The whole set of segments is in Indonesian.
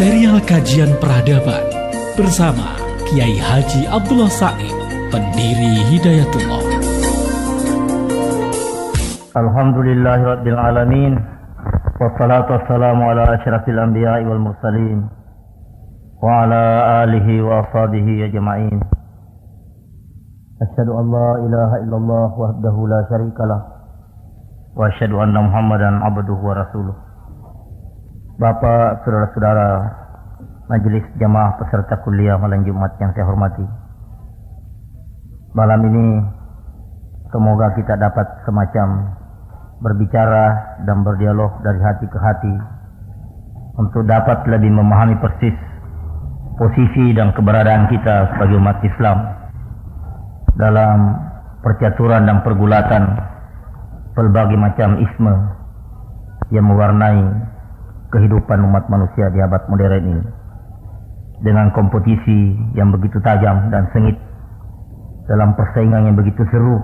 serial kajian peradaban bersama Kiai Haji Abdullah Said, pendiri Hidayatullah. Alhamdulillahirabbil alamin. Wassalatu wassalamu ala asyrafil anbiya'i wal mursalin wa ala alihi wa ashabihi ajma'in. Asyhadu an la ilaha illallah wahdahu la syarikalah wa asyhadu anna Muhammadan abduhu wa rasuluh. Bapak, saudara-saudara majelis jamaah peserta kuliah malam Jumat yang saya hormati. Malam ini semoga kita dapat semacam berbicara dan berdialog dari hati ke hati untuk dapat lebih memahami persis posisi dan keberadaan kita sebagai umat Islam dalam percaturan dan pergulatan berbagai macam isme yang mewarnai kehidupan umat manusia di abad modern ini, dengan kompetisi yang begitu tajam dan sengit, dalam persaingan yang begitu seru,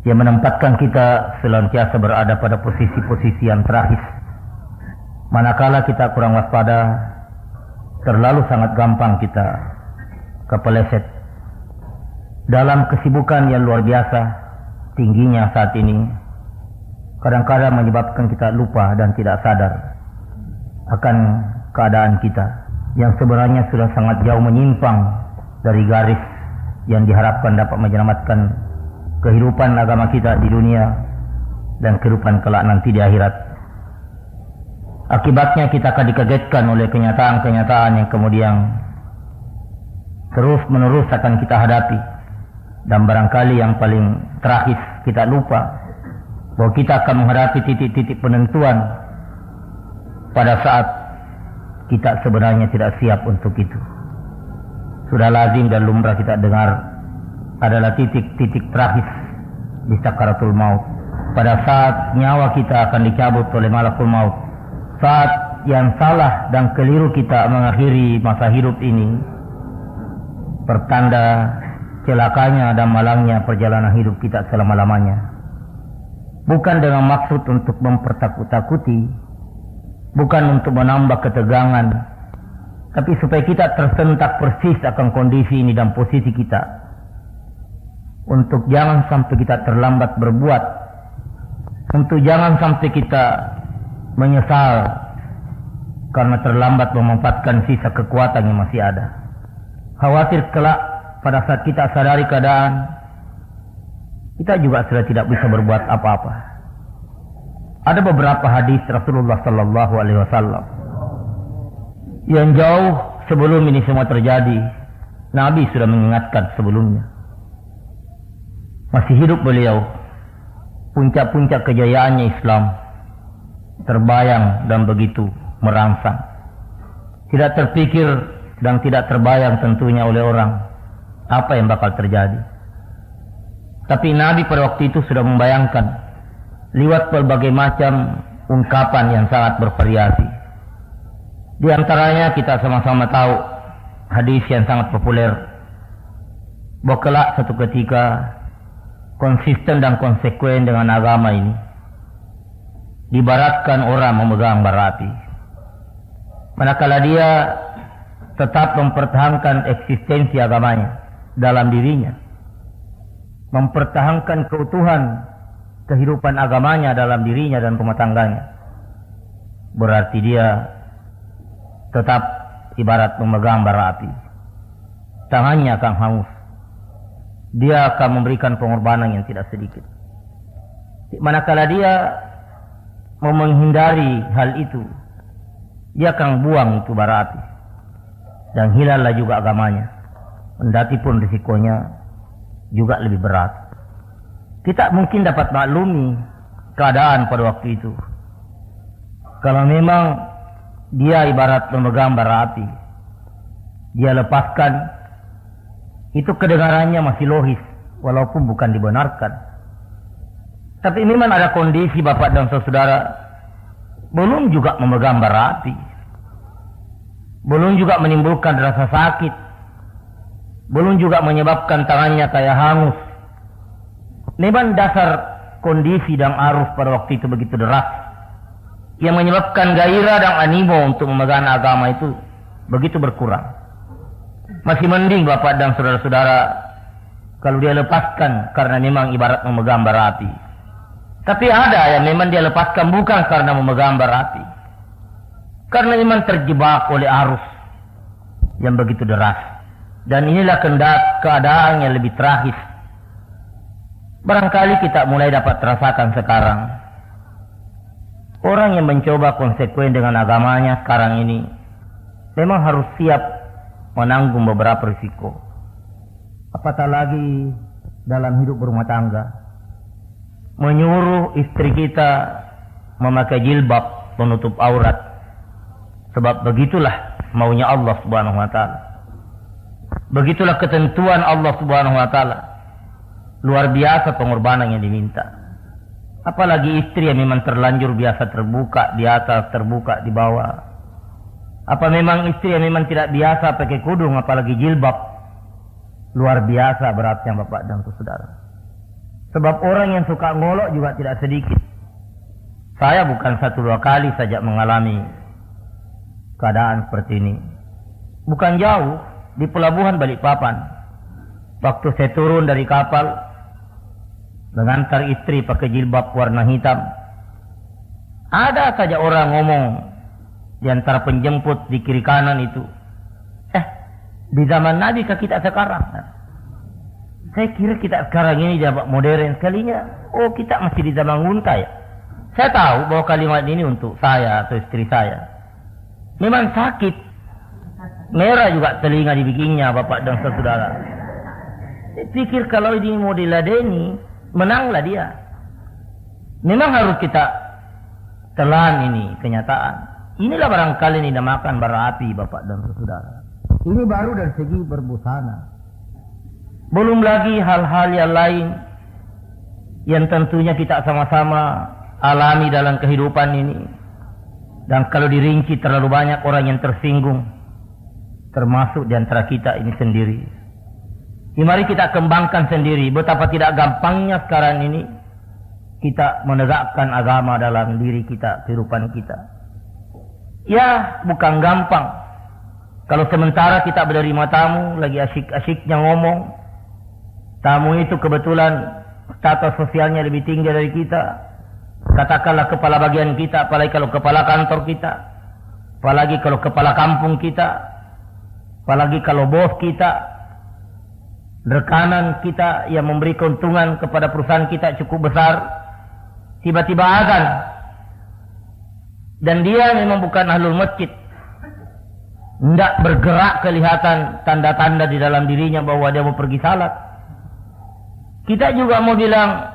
yang menempatkan kita senantiasa berada pada posisi-posisi yang terakhir. Manakala kita kurang waspada, terlalu sangat gampang kita kepeleset dalam kesibukan yang luar biasa tingginya saat ini. Kadang-kadang menyebabkan kita lupa dan tidak sadar akan keadaan kita yang sebenarnya sudah sangat jauh menyimpang dari garis yang diharapkan dapat menyelamatkan kehidupan agama kita di dunia dan kehidupan kelak nanti di akhirat. Akibatnya kita akan dikagetkan oleh kenyataan-kenyataan yang kemudian terus-menerus akan kita hadapi, dan barangkali yang paling terakhir kita lupa bahwa kita akan menghadapi titik-titik penentuan pada saat kita sebenarnya tidak siap untuk itu. Sudah lazim dan lumrah kita dengar adalah titik-titik terakhir di sakaratul maut, pada saat nyawa kita akan dicabut oleh malakul maut, saat yang salah dan keliru kita mengakhiri masa hidup ini, pertanda celakanya dan malangnya perjalanan hidup kita selama-lamanya. Bukan dengan maksud untuk mempertakut-takuti, bukan untuk menambah ketegangan, tapi supaya kita tersentak persis akan kondisi ini dan posisi kita, untuk jangan sampai kita terlambat berbuat, untuk jangan sampai kita menyesal karena terlambat memanfaatkan sisa kekuatan yang masih ada. Khawatir kelak pada saat kita sadari keadaan, kita juga sudah tidak bisa berbuat apa-apa. Ada beberapa hadis Rasulullah sallallahu alaihi wasallam yang jauh sebelum ini semua terjadi, Nabi sudah mengingatkan sebelumnya. Masih hidup beliau, puncak-puncak kejayaannya Islam terbayang dan begitu merangsang. Tidak terpikir dan tidak terbayang tentunya oleh orang apa yang bakal terjadi. Tapi Nabi pada waktu itu sudah membayangkan lewat berbagai macam ungkapan yang sangat bervariasi. Di antaranya kita sama-sama tahu hadis yang sangat populer bahwa kelak satu ketika konsisten dan konsekuen dengan agama ini diibaratkan orang memegang bara api. Manakala dia tetap mempertahankan eksistensi agamanya dalam dirinya, mempertahankan keutuhan kehidupan agamanya dalam dirinya dan rumah tangganya, berarti dia tetap ibarat memegang bara api. Tangannya akan hangus. Dia akan memberikan pengorbanan yang tidak sedikit. Manakala dia mau menghindari hal itu, dia akan buang itu bara api, dan hilallah juga agamanya, kendati pun risikonya juga lebih berat. Kita mungkin dapat maklumi keadaan pada waktu itu. Kalau memang dia ibarat memegang bara api, dia lepaskan, itu kedengarannya masih logis, walaupun bukan dibenarkan. Tapi memang ada kondisi bapak dan saudara, belum juga memegang bara api, belum juga menimbulkan rasa sakit, belum juga menyebabkan tangannya kayak hangus. Memang dasar kondisi dan arus pada waktu itu begitu deras. yang menyebabkan gairah dan animo untuk memegang agama itu begitu berkurang. Masih mending Bapak dan saudara-saudara kalau dia lepaskan karena memang ibarat memegang bara api. Tapi ada yang memang dia lepaskan bukan karena memegang bara api, karena memang terjebak oleh arus yang begitu deras. Dan inilah keadaan yang lebih tragis. Barangkali kita mulai dapat rasakan sekarang. Orang yang mencoba konsekuen dengan agamanya sekarang ini memang harus siap menanggung beberapa risiko. Apatah lagi dalam hidup berumah tangga. Menyuruh istri kita memakai jilbab penutup aurat. Sebab begitulah maunya Allah Subhanahu wa taala. Begitulah ketentuan Allah Subhanahu wa taala. Luar biasa pengorbanan yang diminta. Apalagi istri yang memang terlanjur biasa terbuka di atas, terbuka di bawah. Apa memang istri yang memang tidak biasa pakai kudung, apalagi jilbab. Luar biasa beratnya Bapak dan saudara. Sebab orang yang suka ngolok juga tidak sedikit. Saya bukan 1-2 kali saja mengalami keadaan seperti ini. Bukan jauh, di pelabuhan Balikpapan. Waktu saya turun dari kapal, mengantar istri pakai jilbab warna hitam. Ada saja orang ngomong di antara penjemput di kiri kanan itu, di zaman Nabi kah kita sekarang? Saya kira kita sekarang ini zaman modern sekalinya. Oh, kita masih di zaman unta ya. Saya tahu bahwa kalimat ini untuk saya atau istri saya. Memang sakit. Merah juga telinga dibikinnya Bapak dan saudara. Saya pikir kalau ini mau diladeni, menanglah dia. Memang harus kita telan ini kenyataan. Inilah barangkali ini dinamakan bara api Bapak dan saudara. Ini baru dari segi berbusana. Belum lagi hal-hal yang lain yang tentunya kita sama-sama alami dalam kehidupan ini. Dan kalau dirinci terlalu banyak orang yang tersinggung, termasuk di antara kita ini sendiri. Mari kita kembangkan sendiri betapa tidak gampangnya sekarang ini kita menegakkan agama dalam diri kita, kehidupan kita. Ya, bukan gampang. Kalau sementara kita menerima tamu, lagi asyik-asyiknya ngomong, tamu itu kebetulan status sosialnya lebih tinggi dari kita. Katakanlah kepala bagian kita, apalagi kalau kepala kantor kita, apalagi kalau kepala kampung kita, apalagi kalau bos kita, rekanan kita yang memberi keuntungan kepada perusahaan kita cukup besar, tiba-tiba azan. Dan dia memang bukan ahlul masjid. Tidak bergerak kelihatan tanda-tanda di dalam dirinya bahwa dia mau pergi salat. Kita juga mau bilang,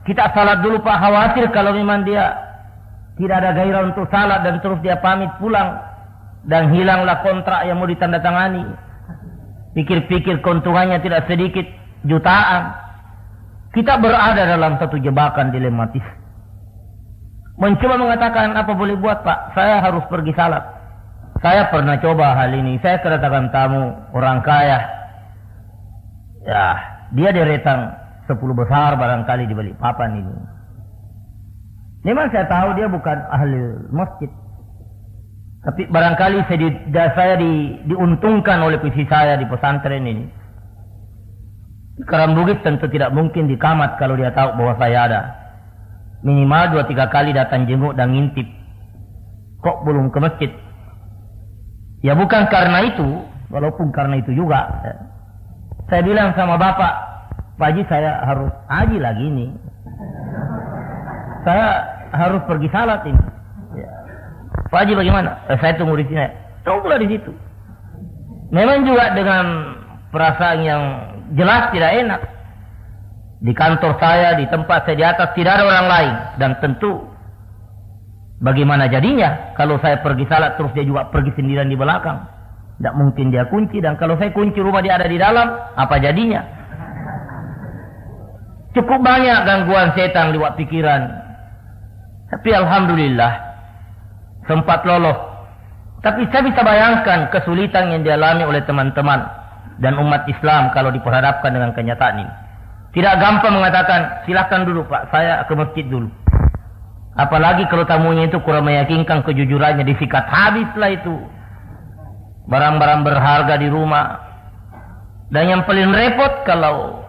kita salat dulu Pak, khawatir kalau memang dia tidak ada gairah untuk salat dan terus dia pamit pulang. Dan hilanglah kontrak yang mau ditandatangani. Pikir-pikir keuntungannya tidak sedikit, jutaan. Kita berada dalam satu jebakan dilematis. Mencoba mengatakan, apa boleh buat Pak? Saya harus pergi salat. Saya pernah coba hal ini. Saya kedatangan tamu orang kaya. Ya, dia deretan 10 besar barangkali di Balikpapan ini. Memang saya tahu dia bukan ahli masjid. Tapi barangkali saya diuntungkan oleh visi saya di pesantren ini. Di Karambugis tentu tidak mungkin dikamat kalau dia tahu bahwa saya ada. Minimal 2-3 kali datang jenguk dan ngintip. Kok belum ke masjid? Ya bukan karena itu, walaupun karena itu juga. Saya bilang sama Bapak, Pak Haji saya harus haji lagi ini. Saya harus pergi salat ini. Pak Haji bagaimana? Saya tunggu di sini. Tunggulah di situ. Memang juga dengan perasaan yang jelas tidak enak. Di kantor saya, di tempat saya di atas tidak ada orang lain. Dan tentu bagaimana jadinya kalau saya pergi salat terus dia juga pergi sendirian di belakang. Tidak mungkin dia kunci. Dan kalau saya kunci rumah dia ada di dalam, apa jadinya? Cukup banyak gangguan setan lewat pikiran. Tapi alhamdulillah sempat lolos. Tapi saya bisa bayangkan kesulitan yang dialami oleh teman-teman dan umat Islam kalau diperhadapkan dengan kenyataan ini. Tidak gampang mengatakan, silakan dulu Pak, saya ke masjid dulu. Apalagi kalau tamunya itu kurang meyakinkan kejujurannya, disikat habislah itu barang-barang berharga di rumah. Dan yang paling repot kalau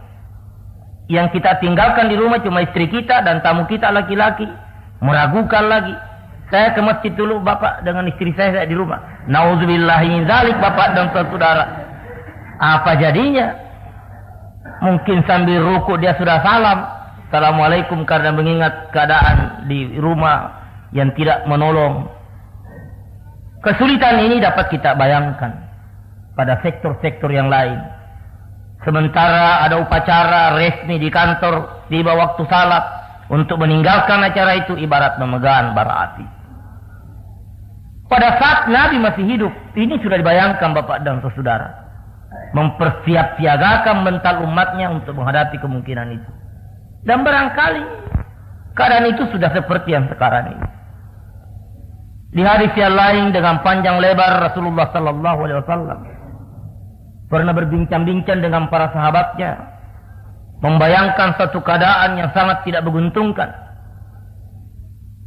yang kita tinggalkan di rumah cuma istri kita dan tamu kita laki-laki, meragukan lagi. Saya ke masjid dulu bapak dengan istri saya di rumah. Nauzubillahi min dzalik bapak dan saudara. Apa jadinya? Mungkin sambil ruku dia sudah salam. Assalamualaikum, karena mengingat keadaan di rumah yang tidak menolong. Kesulitan ini dapat kita bayangkan pada sektor-sektor yang lain. Sementara ada upacara resmi di kantor, tiba waktu salat, untuk meninggalkan acara itu ibarat memegang bara api. Pada saat Nabi masih hidup, ini sudah dibayangkan bapak dan saudara, mempersiapsiagakan mental umatnya untuk menghadapi kemungkinan itu. Dan barangkali keadaan itu sudah seperti yang sekarang ini. Di hadis yang lain dengan panjang lebar Rasulullah sallallahu alaihi wasallam pernah berbincang-bincang dengan para sahabatnya, membayangkan satu keadaan yang sangat tidak menguntungkan.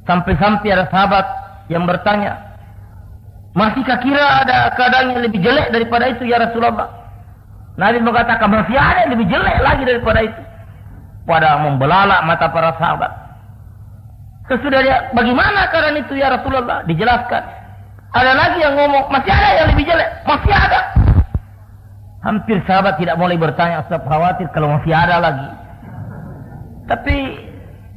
Sampai-sampai ada sahabat yang bertanya, masihkah kira ada keadaan yang lebih jelek daripada itu ya Rasulullah? Nabi mengatakan masih ada yang lebih jelek lagi daripada itu. Pada membelalak mata para sahabat. Sesudah dia, bagaimana keadaan itu ya Rasulullah? Dijelaskan. Ada lagi yang ngomong, masih ada yang lebih jelek. Masih ada. Hampir sahabat tidak mulai bertanya, sebab khawatir kalau masih ada lagi. Tapi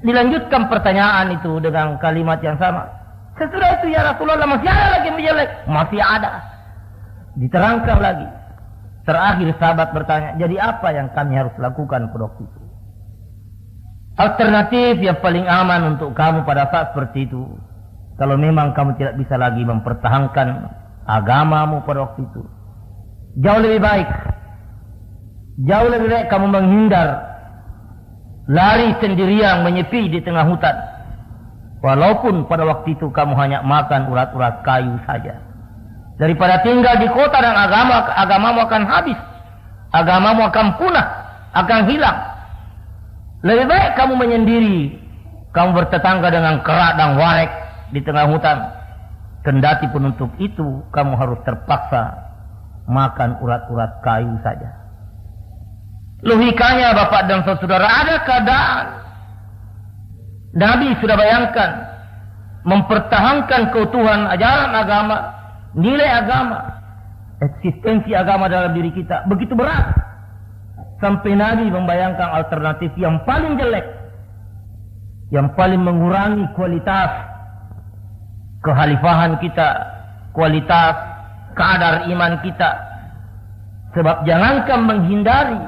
dilanjutkan pertanyaan itu dengan kalimat yang sama. Sesudah itu ya Rasulullah, masih ada lagi yang lebih jelek. Masih ada. Diterangkan lagi. Terakhir sahabat bertanya, jadi apa yang kami harus lakukan pada waktu itu? Alternatif yang paling aman untuk kamu pada saat seperti itu, kalau memang kamu tidak bisa lagi mempertahankan agamamu pada waktu itu, jauh lebih baik kamu menghindar, lari sendirian menyepi di tengah hutan, walaupun pada waktu itu kamu hanya makan urat-urat kayu saja, daripada tinggal di kota dan agamamu akan habis, agamamu akan punah, akan hilang. Lebih baik kamu menyendiri, kamu bertetangga dengan kera dan warek di tengah hutan. Kendati pun untuk itu kamu harus terpaksa makan urat-urat kayu saja. Logikanya bapak dan saudara, ada keadaan Nabi sudah bayangkan mempertahankan keutuhan ajaran agama, nilai agama, eksistensi agama dalam diri kita begitu berat. Sampai Nabi membayangkan alternatif yang paling jelek, yang paling mengurangi kualitas kekhalifahan kita, kualitas kadar iman kita. Sebab jangankan menghindari,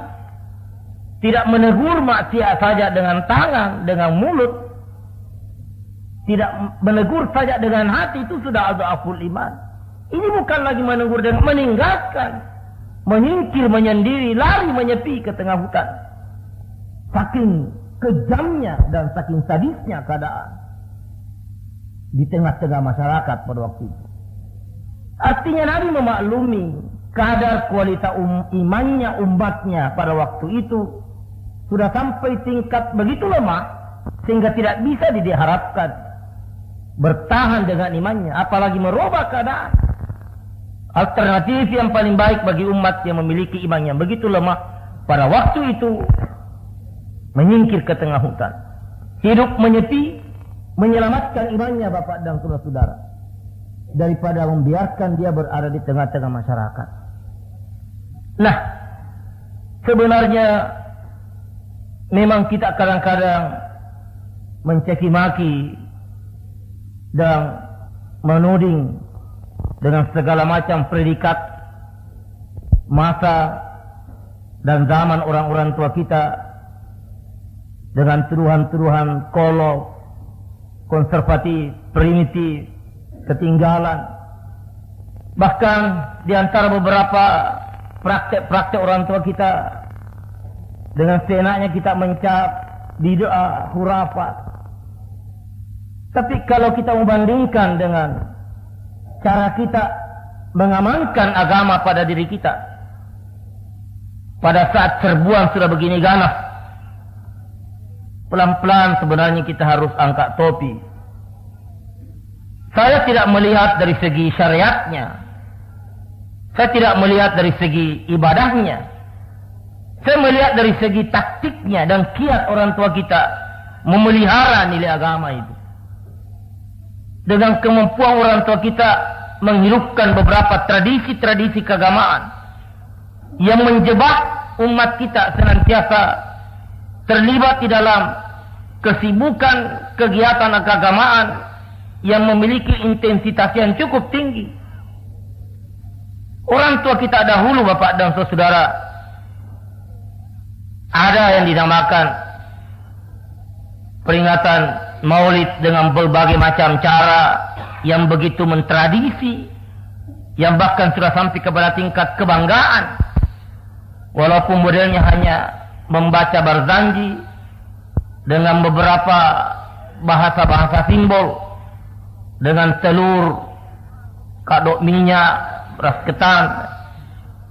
tidak menegur maksiat saja dengan tangan, dengan mulut, tidak menegur saja dengan hati, itu sudah adhaful iman. Ini bukan lagi menegur dengan meninggalkan, menyingkir, menyendiri, lari, menyepi ke tengah hutan. Saking kejamnya dan saking sadisnya keadaan di tengah-tengah masyarakat pada waktu itu. Artinya Nabi memaklumi kadar kualitas imannya umatnya pada waktu itu sudah sampai tingkat begitu lemah sehingga tidak bisa diharapkan bertahan dengan imannya, apalagi merubah keadaan. Alternatif yang paling baik bagi umat yang memiliki iman yang begitu lemah pada waktu itu, menyingkir ke tengah hutan, hidup menyepi, menyelamatkan imannya bapak dan saudara-saudara, daripada membiarkan dia berada di tengah-tengah masyarakat. Nah, sebenarnya memang kita kadang-kadang mencaci maki dan menuding dengan segala macam predikat masa dan zaman orang-orang tua kita, dengan tuduhan-tuduhan kolot, konservatif, primitif, ketinggalan. Bahkan di antara beberapa praktek-praktek orang tua kita, dengan seenaknya kita mencap bid'ah, khurafat. Tapi kalau kita membandingkan dengan cara kita mengamankan agama pada diri kita, pada saat serbuan sudah begini ganas, pelan-pelan sebenarnya kita harus angkat topi Saya tidak melihat dari segi syariatnya. Saya tidak melihat dari segi ibadahnya. Saya melihat dari segi taktiknya dan kiat orang tua kita memelihara nilai agama itu. Dengan kemampuan orang tua kita menghidupkan beberapa tradisi-tradisi keagamaan yang menjebak umat kita senantiasa terlibat di dalam kesibukan kegiatan keagamaan yang memiliki intensitas yang cukup tinggi. Orang tua kita dahulu, Bapak dan Saudara, ada yang dinamakan peringatan Maulid dengan berbagai macam cara yang begitu mentradisi, yang bahkan sudah sampai kepada tingkat kebanggaan. Walaupun modelnya hanya membaca Barzanji dengan beberapa bahasa-bahasa simbol, dengan telur, kadok minyak, beras ketan,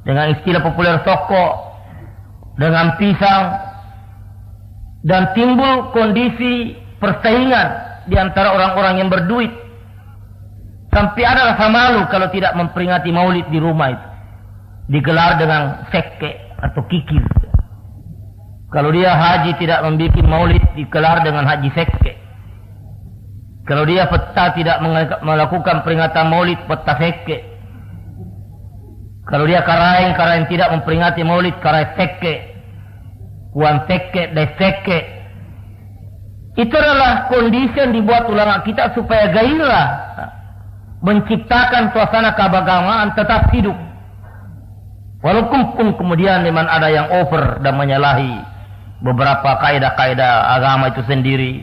dengan istilah populer soko, dengan pisang, dan timbul kondisi persaingan di antara orang-orang yang berduit. Sampai ada rasa malu kalau tidak memperingati Maulid di rumah itu. Digelar dengan sekke atau kikir. Kalau dia haji tidak membuat Maulid, digelar dengan haji sekke. Kalau dia peta tidak melakukan peringatan Maulid, peta sekke. Kalau dia karaeng tidak memperingati Maulid, karaeng sekke. Puan sekke, des sekke. Itu adalah kondisi yang dibuat ulama kita supaya gairah menciptakan suasana keagamaan tetap hidup. Walaupun pun kemudian memang ada yang over dan menyalahi beberapa kaidah-kaidah agama itu sendiri.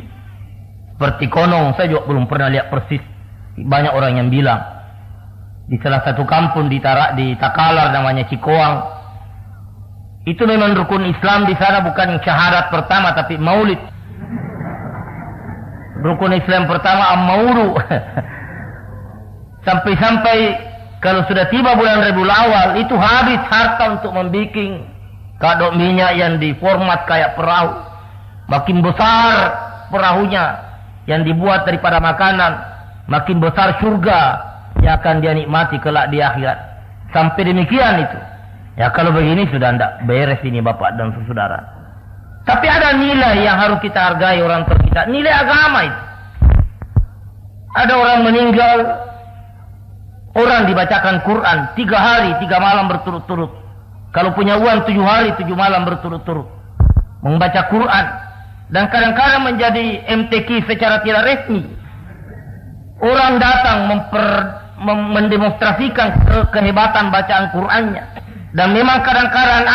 Seperti konong, saya juga belum pernah lihat persis. Banyak orang yang bilang di salah satu kampung di Takalar namanya Cikoang, itu memang rukun Islam di sana bukan syahadat pertama tapi Maulid. Rukun Islam pertama Am-Mauru. Sampai-sampai kalau sudah tiba bulan Rabiul Awal itu habis harta untuk membuat kadok minyak yang diformat kayak perahu. Makin besar perahunya yang dibuat daripada makanan, makin besar surga yang akan dia nikmati kelak di akhirat. Sampai demikian itu. Ya kalau begini sudah tidak beres ini Bapak dan Saudara. Tapi ada nilai yang harus kita hargai orang tua kita. Nilai agama itu. Ada orang meninggal, orang dibacakan Quran 3 hari 3 malam berturut-turut. Kalau punya uang 7 hari 7 malam berturut-turut membaca Quran. Dan kadang-kadang menjadi MTQ secara tidak resmi. Orang datang mendemonstrasikan kehebatan bacaan Qurannya. Dan memang kadang-kadang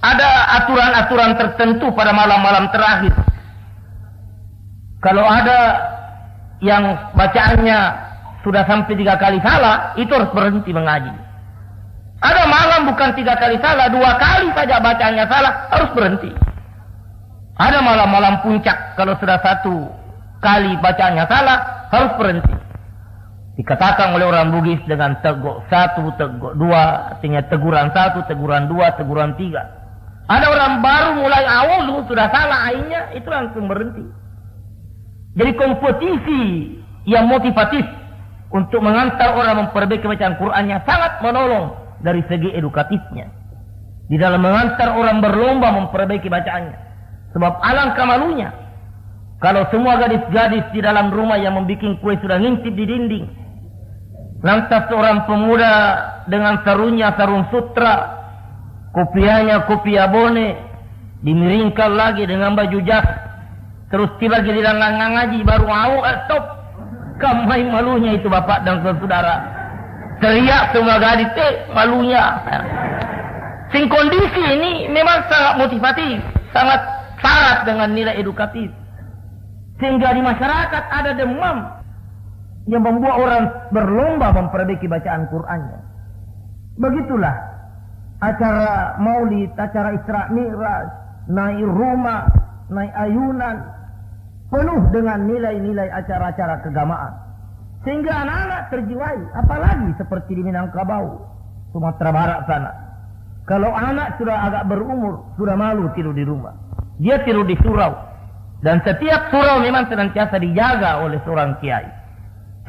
ada aturan-aturan tertentu pada malam-malam terakhir. Kalau ada yang bacaannya sudah sampai 3 kali salah, itu harus berhenti mengaji. Ada malam bukan 3 kali salah, 2 kali saja bacaannya salah, harus berhenti. Ada malam-malam puncak, kalau sudah 1 kali bacaannya salah, harus berhenti. Dikatakan oleh orang Bugis dengan teguk 1, teguk 2, artinya teguran 1, teguran 2, teguran 3. Ada orang baru mulai awal sudah salah akhirnya, itu langsung berhenti. Jadi kompetisi yang motivatif untuk mengantar orang memperbaiki bacaan Qur'annya sangat menolong dari segi edukatifnya. Di dalam mengantar orang berlomba memperbaiki bacaannya. Sebab alangkah malunya kalau semua gadis-gadis di dalam rumah yang membuat kue sudah ngintip di dinding. Lantas seorang pemuda dengan sarungnya sarung sutra, kopiahnya kopiah bone, dimiringkan lagi dengan baju jas, terus tiba lagi di dalam ngaji baru mau stop. Kamai malunya itu Bapak dan Saudara. Teriak semua gadis, malunya. Sing kondisi ini memang sangat motivatif, sangat syarat dengan nilai edukatif. Sehingga di masyarakat ada demam yang membuat orang berlomba memperbaiki bacaan Qur'annya. Begitulah acara Maulid, acara Isra Mi'raj, naik rumah, naik ayunan, penuh dengan nilai-nilai acara-acara keagamaan. Sehingga anak-anak terjiwai, apalagi seperti di Minangkabau, Sumatera Barat sana. Kalau anak sudah agak berumur, sudah malu tidur di rumah. Dia tidur di surau. Dan setiap surau memang senantiasa dijaga oleh seorang kiai.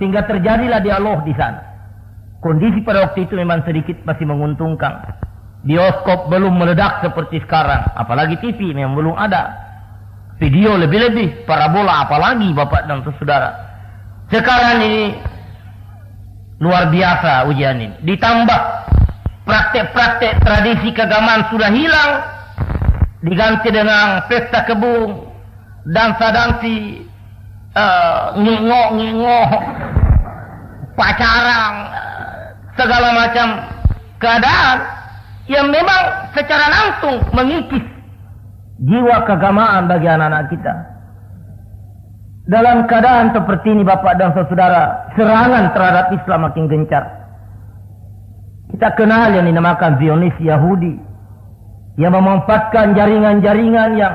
Sehingga terjadilah dialog di sana. Kondisi pada waktu itu memang sedikit masih menguntungkan. Bioskop belum meledak seperti sekarang. Apalagi TV memang belum ada. Video lebih-lebih, parabola apalagi Bapak dan Saudara. Sekarang ini luar biasa ujian ini. Ditambah praktek-praktek tradisi keagamaan sudah hilang. Diganti dengan pesta kebun, dansa-dansi, ngingok-ngingok, pacaran, segala macam keadaan yang memang secara langsung mengikis jiwa keagamaan bagi anak-anak kita. Dalam keadaan seperti ini Bapak dan Saudara, serangan terhadap Islam makin gencar. Kita kenal yang dinamakan Zionis Yahudi, yang memanfaatkan jaringan-jaringan yang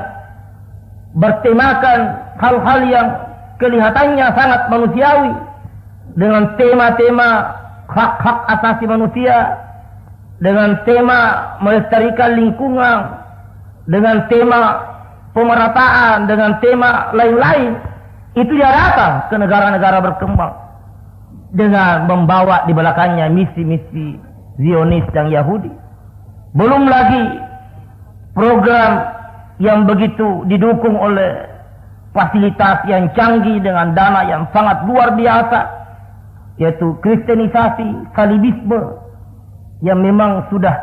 bertemakan hal-hal yang kelihatannya sangat manusiawi, dengan tema-tema hak-hak asasi manusia, dengan tema melestarikan lingkungan, dengan tema pemerataan, dengan tema lain-lain. Itu dia datang ke negara-negara berkembang dengan membawa di belakangnya misi-misi Zionis dan Yahudi. Belum lagi program yang begitu didukung oleh fasilitas yang canggih dengan dana yang sangat luar biasa, yaitu kristenisasi, salibisme, yang memang sudah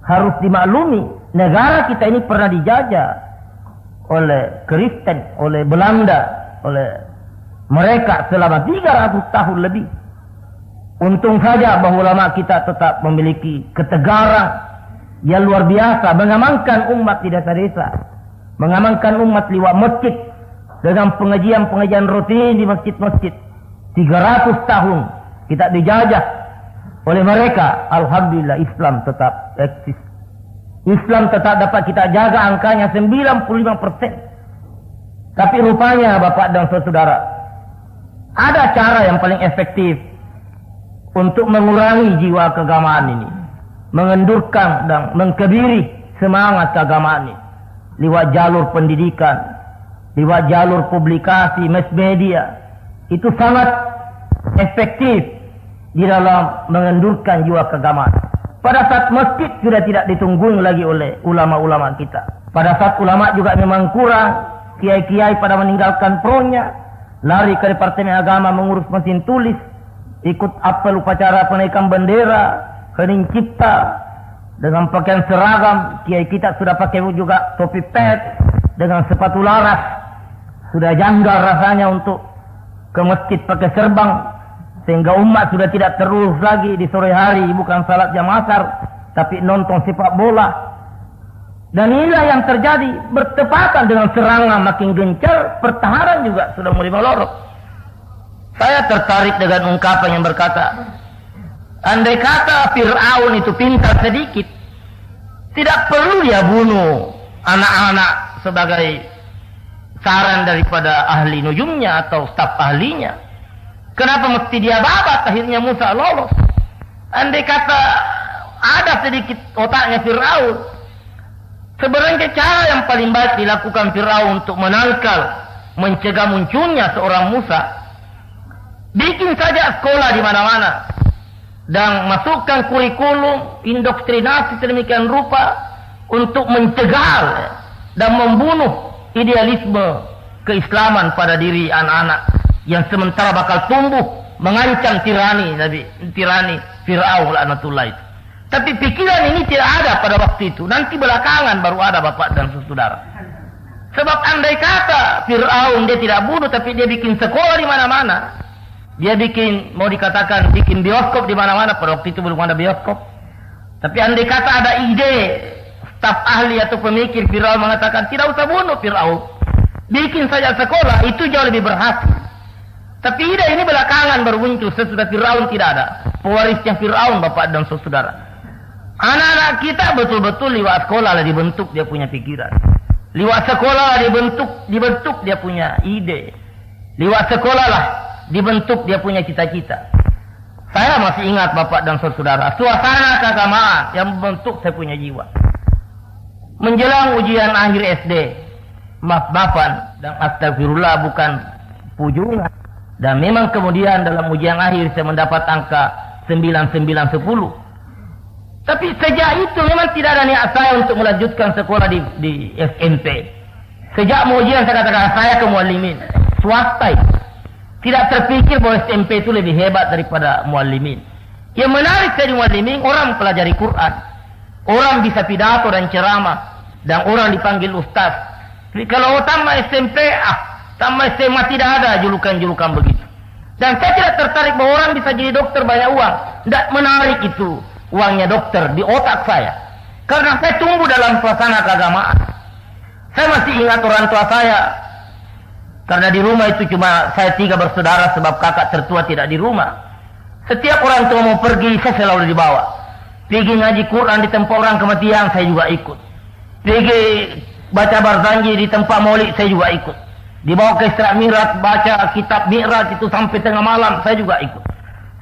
harus dimaklumi. Negara kita ini pernah dijajah oleh Kristen, oleh Belanda, oleh mereka selama 300 tahun lebih. Untung saja bahwa ulama kita tetap memiliki ketegaran yang luar biasa, mengamankan umat di desa-desa, mengamankan umat lewat masjid dengan pengajian-pengajian rutin di masjid-masjid. 300 tahun kita dijajah oleh mereka. Alhamdulillah Islam tetap eksis. Islam tetap dapat kita jaga angkanya 95%. Tapi rupanya Bapak dan Saudara, ada cara yang paling efektif untuk mengurangi jiwa keagamaan ini, mengendurkan dan mengkebiri semangat keagamaan ini lewat jalur pendidikan, lewat jalur publikasi, mass media. Itu sangat efektif di dalam mengendurkan jiwa keagamaan. Pada saat masjid sudah tidak ditunggu lagi oleh ulama-ulama kita. Pada saat ulama juga memang kurang, kiai-kiai pada meninggalkan pronya, lari ke Departemen Agama mengurus mesin tulis, ikut apel upacara penaikan bendera, hening cipta, dengan pakaian seragam. Kiai kita sudah pakai juga topi pet dengan sepatu laras. Sudah janggal rasanya untuk ke masjid pakai serban, sehingga umat sudah tidak terurus lagi di sore hari, bukan salat jam asar, tapi nonton sepak bola. Dan inilah yang terjadi bertepatan dengan serangan makin gencar, pertahanan juga sudah mulai melorot. Saya tertarik dengan ungkapan yang berkata, andai kata Fir'aun itu pintar sedikit, tidak perlu dia bunuh anak-anak sebagai saran daripada ahli nujumnya atau staf ahlinya. Kenapa mesti dia babat? Akhirnya Musa lolos. Andai kata ada sedikit otaknya Fir'aun, sebenarnya cara yang paling baik dilakukan Fir'aun untuk menangkal, mencegah munculnya seorang Musa, bikin saja sekolah di mana-mana dan masukkan kurikulum indoktrinasi sedemikian rupa untuk mencegah dan membunuh idealisme keislaman pada diri anak-anak yang sementara bakal tumbuh mengancam tirani Fir'aun laknatullah itu. Tapi pikiran ini tidak ada pada waktu itu. Nanti belakangan baru ada Bapak dan Saudara. Sebab andai kata Fir'aun dia tidak bunuh, tapi dia bikin sekolah di mana-mana, dia bikin, mau dikatakan bikin bioskop di mana-mana. Pada waktu itu belum ada bioskop. Tapi andai kata ada ide staf ahli atau pemikir Fir'aun mengatakan tidak usah bunuh Fir'aun, bikin saja sekolah, itu jauh lebih berhasil. Tapi ide ini belakangan baru muncul, sesudah Fir'aun tidak ada. Pewarisnya Fir'aun Bapak dan Saudara. Anak-anak kita betul-betul lewat sekolah lah dibentuk dia punya pikiran. Lewat sekolah lah dibentuk dia punya ide. Lewat sekolah lah dibentuk dia punya cita-cita. Saya masih ingat Bapak dan Saudara, suasana keagamaan yang membentuk saya punya jiwa. Menjelang ujian akhir SD, maaf-maafan dan astagfirullah bukan pujuan. Dan memang kemudian dalam ujian akhir saya mendapat angka 9910. Tapi sejak itu memang tidak ada niat saya untuk melanjutkan sekolah di SMP. Sejak mau ujian saya katakan saya ke muallimin swasta. Tidak terpikir bahwa SMP itu lebih hebat daripada muallimin. Yang menarik dari muallimin, orang pelajari Quran, orang bisa pidato dan ceramah, dan orang dipanggil ustaz. Jadi kalau tamat SMP, tamat SMA tidak ada julukan-julukan begitu. Dan saya tidak tertarik bahwa orang bisa jadi dokter banyak uang. Tidak menarik itu uangnya dokter di otak saya. Karena saya tumbuh dalam suasana keagamaan. Saya masih ingat orang tua saya. Karena di rumah itu cuma saya 3 bersaudara sebab kakak tertua tidak di rumah. Setiap orang tua mau pergi, saya selalu dibawa. Pergi ngaji Quran di tempat orang kematian, saya juga ikut. Pergi baca barzanji di tempat maulid, saya juga ikut. Dibawa ke Isra Mi'raj, baca kitab Mi'raj itu sampai tengah malam, saya juga ikut.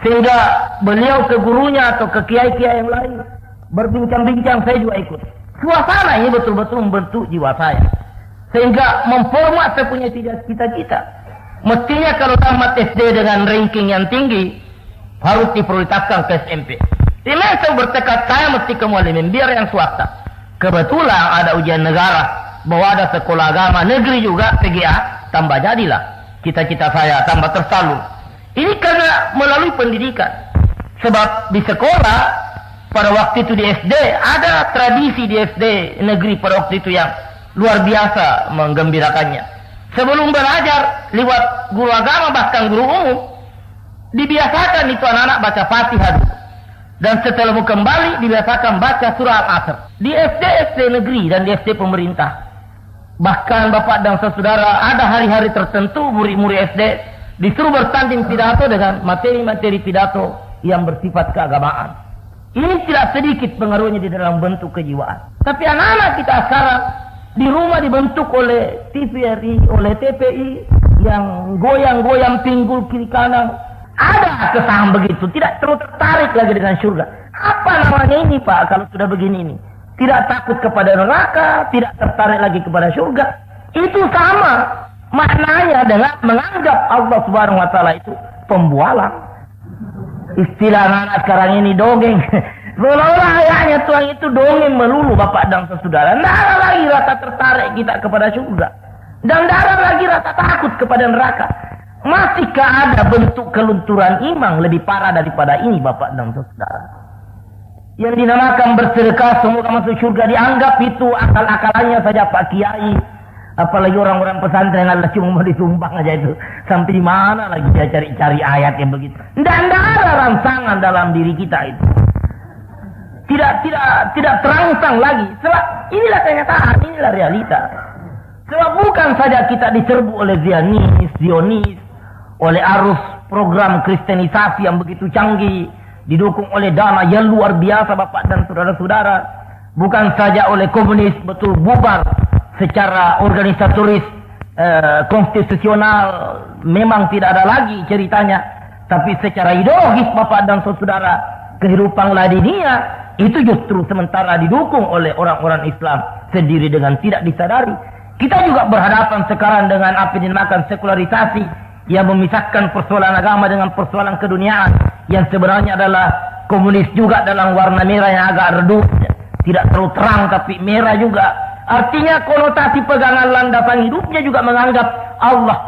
Sehingga beliau ke gurunya atau ke kiai-kiai yang lain berbincang-bincang, saya juga ikut. Suasana ini betul-betul membentuk jiwa saya. Sehingga memformat saya punya cita-cita. Mestinya kalau tamat SD dengan ranking yang tinggi, harus diprioritaskan ke SMP. Ini saya bertekad saya mesti ke muallimin, biar yang swasta. Kebetulan ada ujian negara, bahwa ada sekolah agama negeri juga, PGA, tambah jadilah cita-cita saya tambah tersalur. Ini karena melalui pendidikan. Sebab di sekolah pada waktu itu di SD ada tradisi di SD negeri pada waktu itu yang luar biasa menggembirakannya. Sebelum belajar lewat guru agama bahkan guru umum dibiasakan itu anak-anak baca Fatihah dulu. Dan setelah mau kembali dibiasakan baca surah Al-Asr. Di SD negeri dan di SD pemerintah. Bahkan bapak dan saudara ada hari-hari tertentu murid-murid SD disuruh bertanding pidato dengan materi-materi pidato yang bersifat keagamaan. Ini tidak sedikit pengaruhnya di dalam bentuk kejiwaan. Tapi anak-anak kita sekarang di rumah dibentuk oleh TVRI, oleh TPI yang goyang-goyang pinggul kiri kanan. Ada kesan begitu, tidak terlalu tertarik lagi dengan surga. Apa namanya ini Pak kalau sudah begini ini? Tidak takut kepada neraka, tidak tertarik lagi kepada surga. Itu sama maknanya dengan menganggap Allah Subhanahu wa taala itu pembualan. Istilah anak sekarang ini dongeng. Seolah-olah ayahnya Tuhan itu dongeng melulu bapak dan saudara. Tidak ada lagi rasa tertarik kita kepada surga. Dan tidak ada lagi rasa takut kepada neraka. Masihkah ada bentuk kelunturan iman lebih parah daripada ini bapak dan saudara? Yang dinamakan bersedekah semoga masuk surga dianggap itu akal-akalannya saja Pak Kiai. Apalagi orang-orang pesantren adalah cuma mau disumbang aja itu. Sampai di mana lagi dia cari-cari ayat yang begitu. Dan tidak ada rangsangan dalam diri kita itu. Tidak terangsang lagi. Sebab inilah kenyataan, inilah realita. Sebab bukan saja kita diserbu oleh Zionis, oleh arus program kristenisasi yang begitu canggih, didukung oleh dana yang luar biasa bapak dan saudara-saudara. Bukan saja oleh komunis betul bubar secara organisatoris konstitusional memang tidak ada lagi ceritanya. Tapi secara ideologis bapak dan saudara, kehidupan ladinia itu justru sementara didukung oleh orang-orang Islam sendiri dengan tidak disadari. Kita juga berhadapan sekarang dengan apa yang dinamakan sekularisasi yang memisahkan persoalan agama dengan persoalan keduniaan yang sebenarnya adalah komunis juga dalam warna merah yang agak redup, tidak terlalu terang tapi merah juga. Artinya konotasi pegangan landasan hidupnya juga menganggap Allah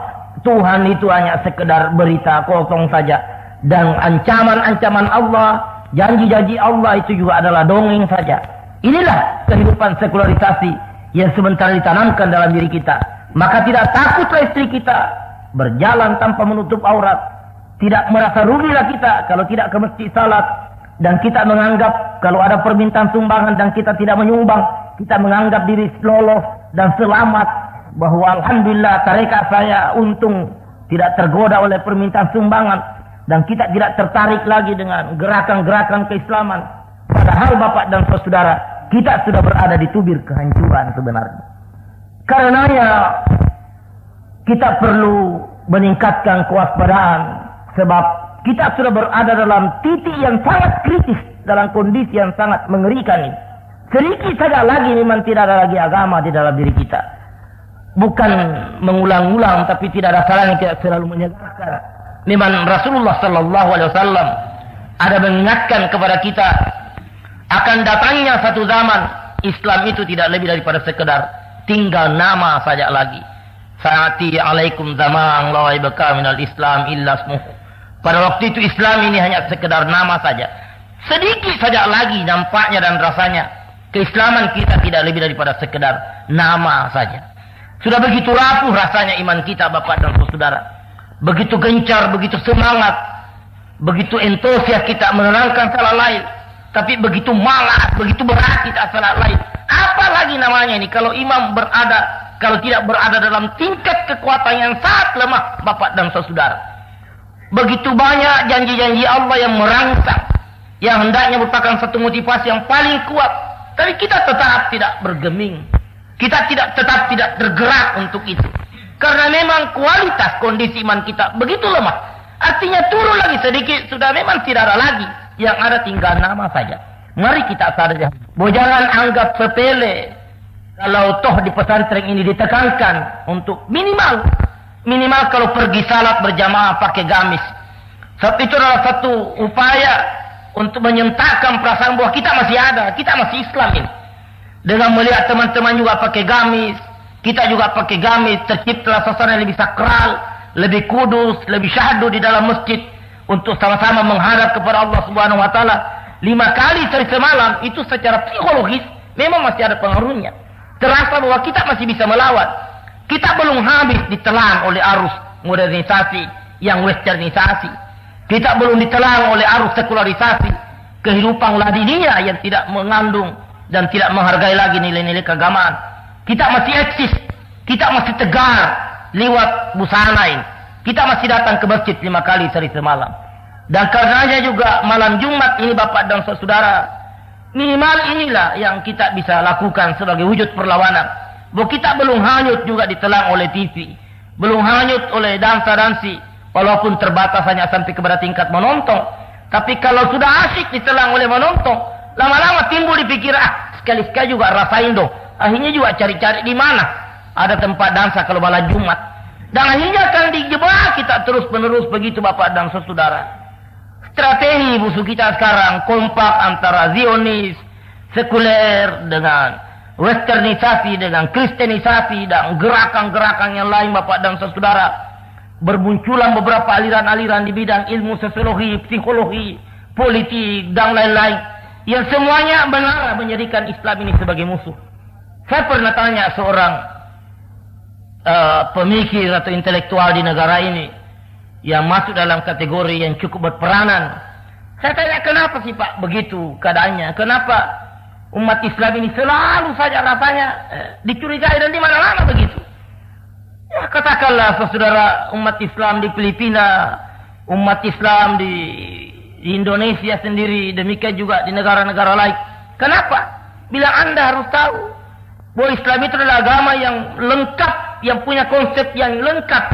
Tuhan itu hanya sekedar berita kosong saja, dan ancaman-ancaman Allah, janji-janji Allah itu juga adalah dongeng saja. Inilah kehidupan sekularisasi yang sementara ditanamkan dalam diri kita. Maka tidak takutlah istri kita berjalan tanpa menutup aurat. Tidak merasa rugilah kita kalau tidak ke masjid salat. Dan kita menganggap kalau ada permintaan sumbangan dan kita tidak menyumbang, kita menganggap diri lolos dan selamat. Bahwa alhamdulillah tarekat saya untung tidak tergoda oleh permintaan sumbangan. Dan kita tidak tertarik lagi dengan gerakan-gerakan keislaman. Padahal bapak dan saudara, kita sudah berada di tubir kehancuran sebenarnya. Karenanya kita perlu meningkatkan kewaspadaan. Sebab kita sudah berada dalam titik yang sangat kritis, dalam kondisi yang sangat mengerikan ini. Sedikit saja lagi memang tidak ada lagi agama di dalam diri kita. bukan mengulang-ulang, tapi tidak ada salahnya kita selalu menyegarkan. Memang Rasulullah sallallahu alaihi wasallam ada mengingatkan kepada kita akan datangnya satu zaman Islam itu tidak lebih daripada sekedar tinggal nama saja lagi. Sa'ati alaikum zaman la yabqa minal Islam illa ismuhu. Pada waktu itu Islam ini hanya sekedar nama saja. Sedikit saja lagi nampaknya dan rasanya keislaman kita tidak lebih daripada sekedar nama saja. Sudah begitu rapuh rasanya iman kita, Bapak dan Saudara. Begitu gencar, begitu semangat, begitu entusias kita menerangkan salah lain. Tapi begitu malas, begitu berat kita salah lain. Apalagi namanya ini kalau imam kalau tidak berada dalam tingkat kekuatan yang sangat lemah, Bapak dan Saudara. Begitu banyak janji-janji Allah yang merangsang, yang hendaknya merupakan satu motivasi yang paling kuat. Tapi kita tetap tidak bergeming. Kita tetap tidak tergerak untuk itu. Karena memang kualitas kondisi iman kita begitu lemah. Artinya turun lagi sedikit, sudah memang tidak ada lagi. Yang ada tinggal nama saja. Mari kita sadar bahwa jangan anggap sepele kalau toh di pesantren ini ditekankan untuk minimal kalau pergi salat berjamaah pakai gamis. Sebab itu adalah satu upaya untuk menyentakkan perasaan bahwa kita masih ada, kita masih Islam ini. Dengan melihat teman-teman juga pakai gamis, kita juga pakai gamis, terciptalah suasana yang lebih sakral, lebih kudus, lebih syahdu di dalam masjid untuk sama-sama menghadap kepada Allah Subhanahu wa taala 5 kali sehari semalam. Itu secara psikologis memang masih ada pengaruhnya. Terasa bahwa kita masih bisa melawan. Kita belum habis ditelan oleh arus modernisasi yang westernisasi. Kita belum ditelan oleh arus sekularisasi, kehidupan ladiniah yang tidak mengandung dan tidak menghargai lagi nilai-nilai keagamaan. Kita masih eksis, kita masih tegar lewat busana ini. Kita masih datang ke masjid 5 kali sehari semalam. Dan karenanya juga malam Jumat ini, Bapak dan Saudara, minimal inilah yang kita bisa lakukan sebagai wujud perlawanan. Bahwa kita belum hanyut juga ditelan oleh TV, belum hanyut oleh dansa-dansi, walaupun terbatas hanya sampai kepada tingkat menonton. Tapi kalau sudah asyik ditelan oleh menonton, lama-lama timbul di pikiran, sekali-sekali juga rasain dong. Akhirnya juga cari-cari di mana ada tempat dansa kalau malam Jumat. Dan akhirnya akan dijebak kita terus-menerus begitu, Bapak dan Saudara. Strategi musuh kita sekarang kompak antara Zionis, sekuler dengan westernisasi, dengan kristenisasi dan gerakan-gerakan yang lain, Bapak dan Saudara. Bermunculan beberapa aliran-aliran di bidang ilmu sosiologi, psikologi, politik dan lain-lain yang semuanya benar menjadikan Islam ini sebagai musuh. Saya pernah tanya seorang pemikir atau intelektual di negara ini yang masuk dalam kategori yang cukup berperanan. Saya tanya, kenapa sih Pak begitu keadaannya? Kenapa umat Islam ini selalu saja rasanya dicurigai dan di mana-mana begitu? Ya, katakanlah saudara, umat Islam di Filipina, umat Islam di Indonesia sendiri, demikian juga di negara-negara lain. Kenapa? Bila Anda harus tahu bahwa Islam itu adalah agama yang lengkap, yang punya konsep yang lengkap,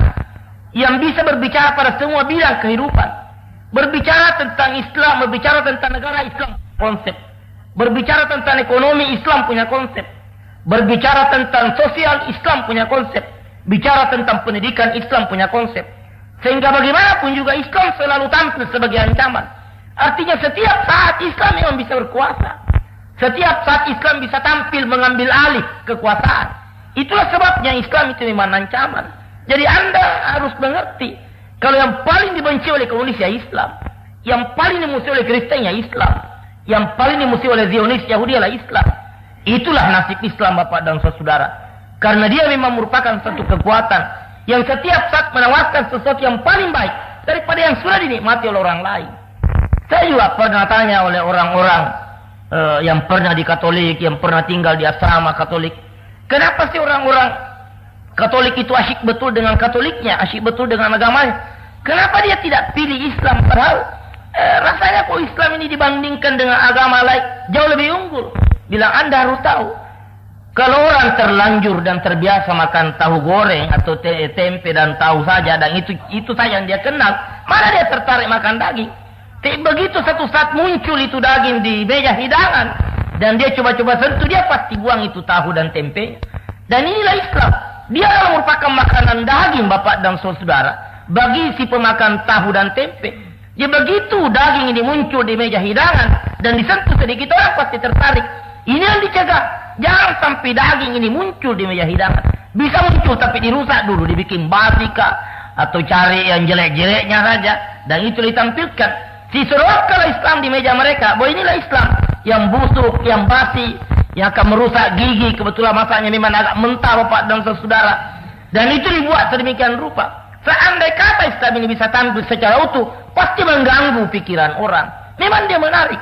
yang bisa berbicara pada semua bidang kehidupan. Berbicara tentang Islam, berbicara tentang negara Islam, konsep. Berbicara tentang ekonomi, Islam punya konsep. Berbicara tentang sosial, Islam punya konsep. Bicara tentang pendidikan, Islam punya konsep. Sehingga bagaimanapun juga Islam selalu tampil sebagai ancaman. Artinya setiap saat Islam memang bisa berkuasa. Setiap saat Islam bisa tampil mengambil alih kekuasaan. Itulah sebabnya Islam itu memang ancaman. Jadi Anda harus mengerti, kalau yang paling dibenci oleh komunis ya Islam, yang paling dimusuhi oleh Kristen ya Islam, yang paling dimusuhi oleh Zionis Yahudi adalah Islam. Itulah nasib Islam, Bapak dan Saudara. Karena dia memang merupakan satu kekuatan yang setiap saat menawarkan sesuatu yang paling baik daripada yang sudah dinikmati oleh orang lain. Saya juga pernah tanya oleh orang-orang yang pernah di Katolik, yang pernah tinggal di asrama Katolik, kenapa sih orang-orang Katolik itu asyik betul dengan Katoliknya, asyik betul dengan agamanya? Kenapa dia tidak pilih Islam? Padahal rasanya kok Islam ini dibandingkan dengan agama lain jauh lebih unggul. Bilang Anda harus tahu, kalau orang terlanjur dan terbiasa makan tahu goreng atau tempe dan tahu saja, dan itu saja yang dia kenal, mana dia tertarik makan daging? Begitu satu saat muncul itu daging di meja hidangan dan dia coba-coba sentuh, dia pasti buang itu tahu dan tempe. Dan inilah Islam. Dia adalah merupakan makanan daging, Bapak dan saudara, bagi si pemakan tahu dan tempe. Ya begitu daging ini muncul di meja hidangan dan disentuh sedikit orang pasti tertarik. Ini yang dicegah. Jangan sampai daging ini muncul di meja hidangan. Bisa muncul tapi dirusak dulu, dibikin basi kah, atau cari yang jelek-jeleknya saja, dan itu ditampilkan. Diseruakanlah Islam di meja mereka, bahwa inilah Islam yang busuk, yang basi, yang akan merusak gigi. Kebetulan masaknya memang agak mentah, Bapak dan saudara. Dan itu dibuat sedemikian rupa. Seandai kata Islam ini bisa tampil secara utuh, pasti mengganggu pikiran orang. Memang dia menarik.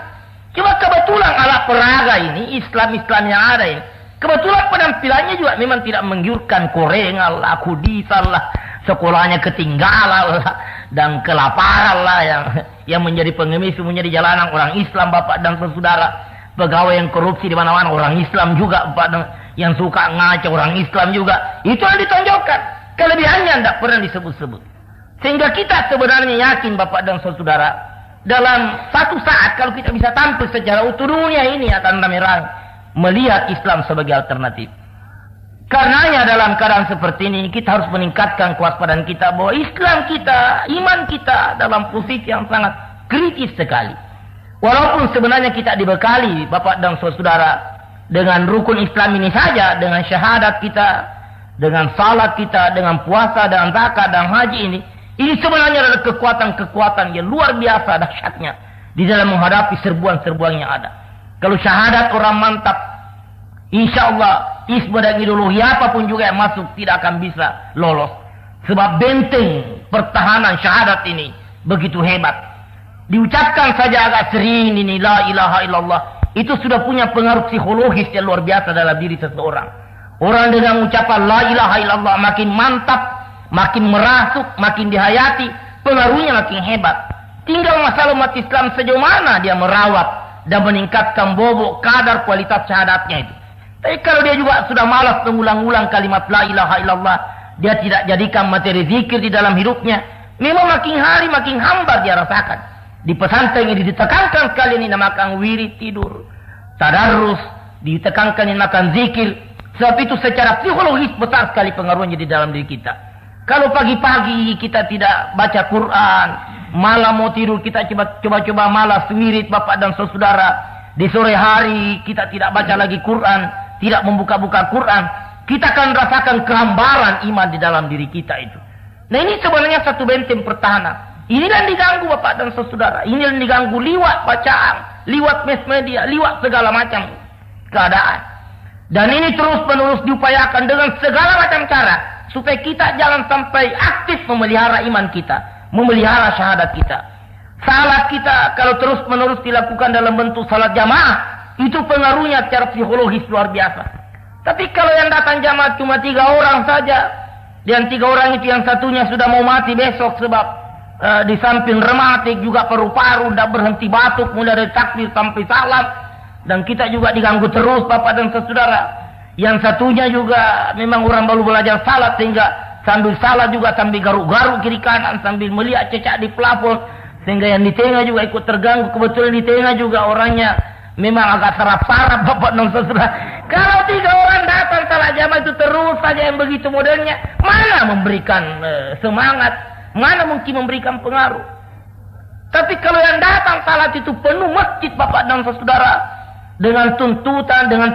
Cuma kebetulan alat peraga ini, Islam-Islam yang ada ini, kebetulan penampilannya juga memang tidak menggiurkan, korengan lah, kudisan lah, sekolahnya ketinggalan lah, dan kelaparan lah, yang menjadi pengemis, menjadi jalanan orang Islam, Bapak dan saudara. Pegawai yang korupsi di mana-mana orang Islam juga, Bapak, dan yang suka ngaca orang Islam juga. Itu yang ditonjolkan. Kelebihannya tidak pernah disebut-sebut. Sehingga kita sebenarnya yakin, Bapak dan saudara, dalam satu saat kalau kita bisa tampil secara utuh, dunia ini akan ramai-ramai melihat Islam sebagai alternatif. Karenanya dalam keadaan seperti ini kita harus meningkatkan kewaspadaan kita bahwa Islam kita, iman kita dalam posisi yang sangat kritis sekali. Walaupun sebenarnya kita dibekali, Bapak dan saudara, dengan rukun Islam ini saja, dengan syahadat kita, dengan salat kita, dengan puasa, dan zakat, dan haji ini sebenarnya adalah kekuatan-kekuatan yang luar biasa dahsyatnya di dalam menghadapi serbuan-serbuan yang ada. Kalau syahadat orang mantap, insya Allah isma dan ideologi apapun juga yang masuk tidak akan bisa lolos. Sebab benteng pertahanan syahadat ini begitu hebat. Diucapkan saja agak sering ini la ilaha illallah, itu sudah punya pengaruh psikologis yang luar biasa dalam diri seseorang. Orang dengan ucapan la ilaha illallah makin mantap, makin merasuk, makin dihayati, pengaruhnya makin hebat. Tinggal masalah umat Islam sejauh mana dia merawat dan meningkatkan bobot kadar kualitas syahadatnya itu. Tapi kalau dia juga sudah malas mengulang-ulang kalimat la ilaha illallah, dia tidak jadikan materi zikir di dalam hidupnya, memang makin hari makin hambar dia rasakan. Di pesantren ini ditekankan sekali ini namakan wirid tidur, tadarrus, ditekankan ini namakan zikir. Sebab itu secara psikologis besar sekali pengaruhnya di dalam diri kita. Kalau pagi-pagi kita tidak baca Quran, malam mau tidur kita coba-coba malas wirid, Bapak dan saudara. Di sore hari kita tidak baca lagi Quran, tidak membuka-buka Quran, kita akan rasakan kehambaran iman di dalam diri kita itu. Nah ini sebenarnya satu benteng pertahanan. Inilah yang diganggu, Bapak dan saudara. Inilah yang diganggu liwat bacaan, liwat mass media, liwat segala macam keadaan. Dan ini terus-menerus diupayakan dengan segala macam cara supaya kita jangan sampai aktif memelihara iman kita, memelihara syahadat kita. Salat kita kalau terus-menerus dilakukan dalam bentuk salat jamaah, itu pengaruhnya secara psikologis luar biasa. Tapi kalau yang datang jamaah cuma 3 orang saja, dan 3 orang itu yang satunya sudah mau mati besok sebab di samping rematik juga paru-paru tidak berhenti batuk mulai dari takbir sampai salam. Dan kita juga diganggu terus, Bapak dan saudara. Yang satunya juga memang orang baru belajar salat, sehingga sambil salat juga sambil garuk-garuk kiri kanan, sambil melihat cecak di plafon, sehingga yang di tengah juga ikut terganggu. Kebetulan di tengah juga orangnya memang agak sarap-sarap, Bapak dan saudara. Kalau 3 orang datang salat jamaah itu terus saja yang begitu modelnya, mana memberikan semangat, mana mungkin memberikan pengaruh. Tapi kalau yang datang salat itu penuh masjid, Bapak dan saudara, dengan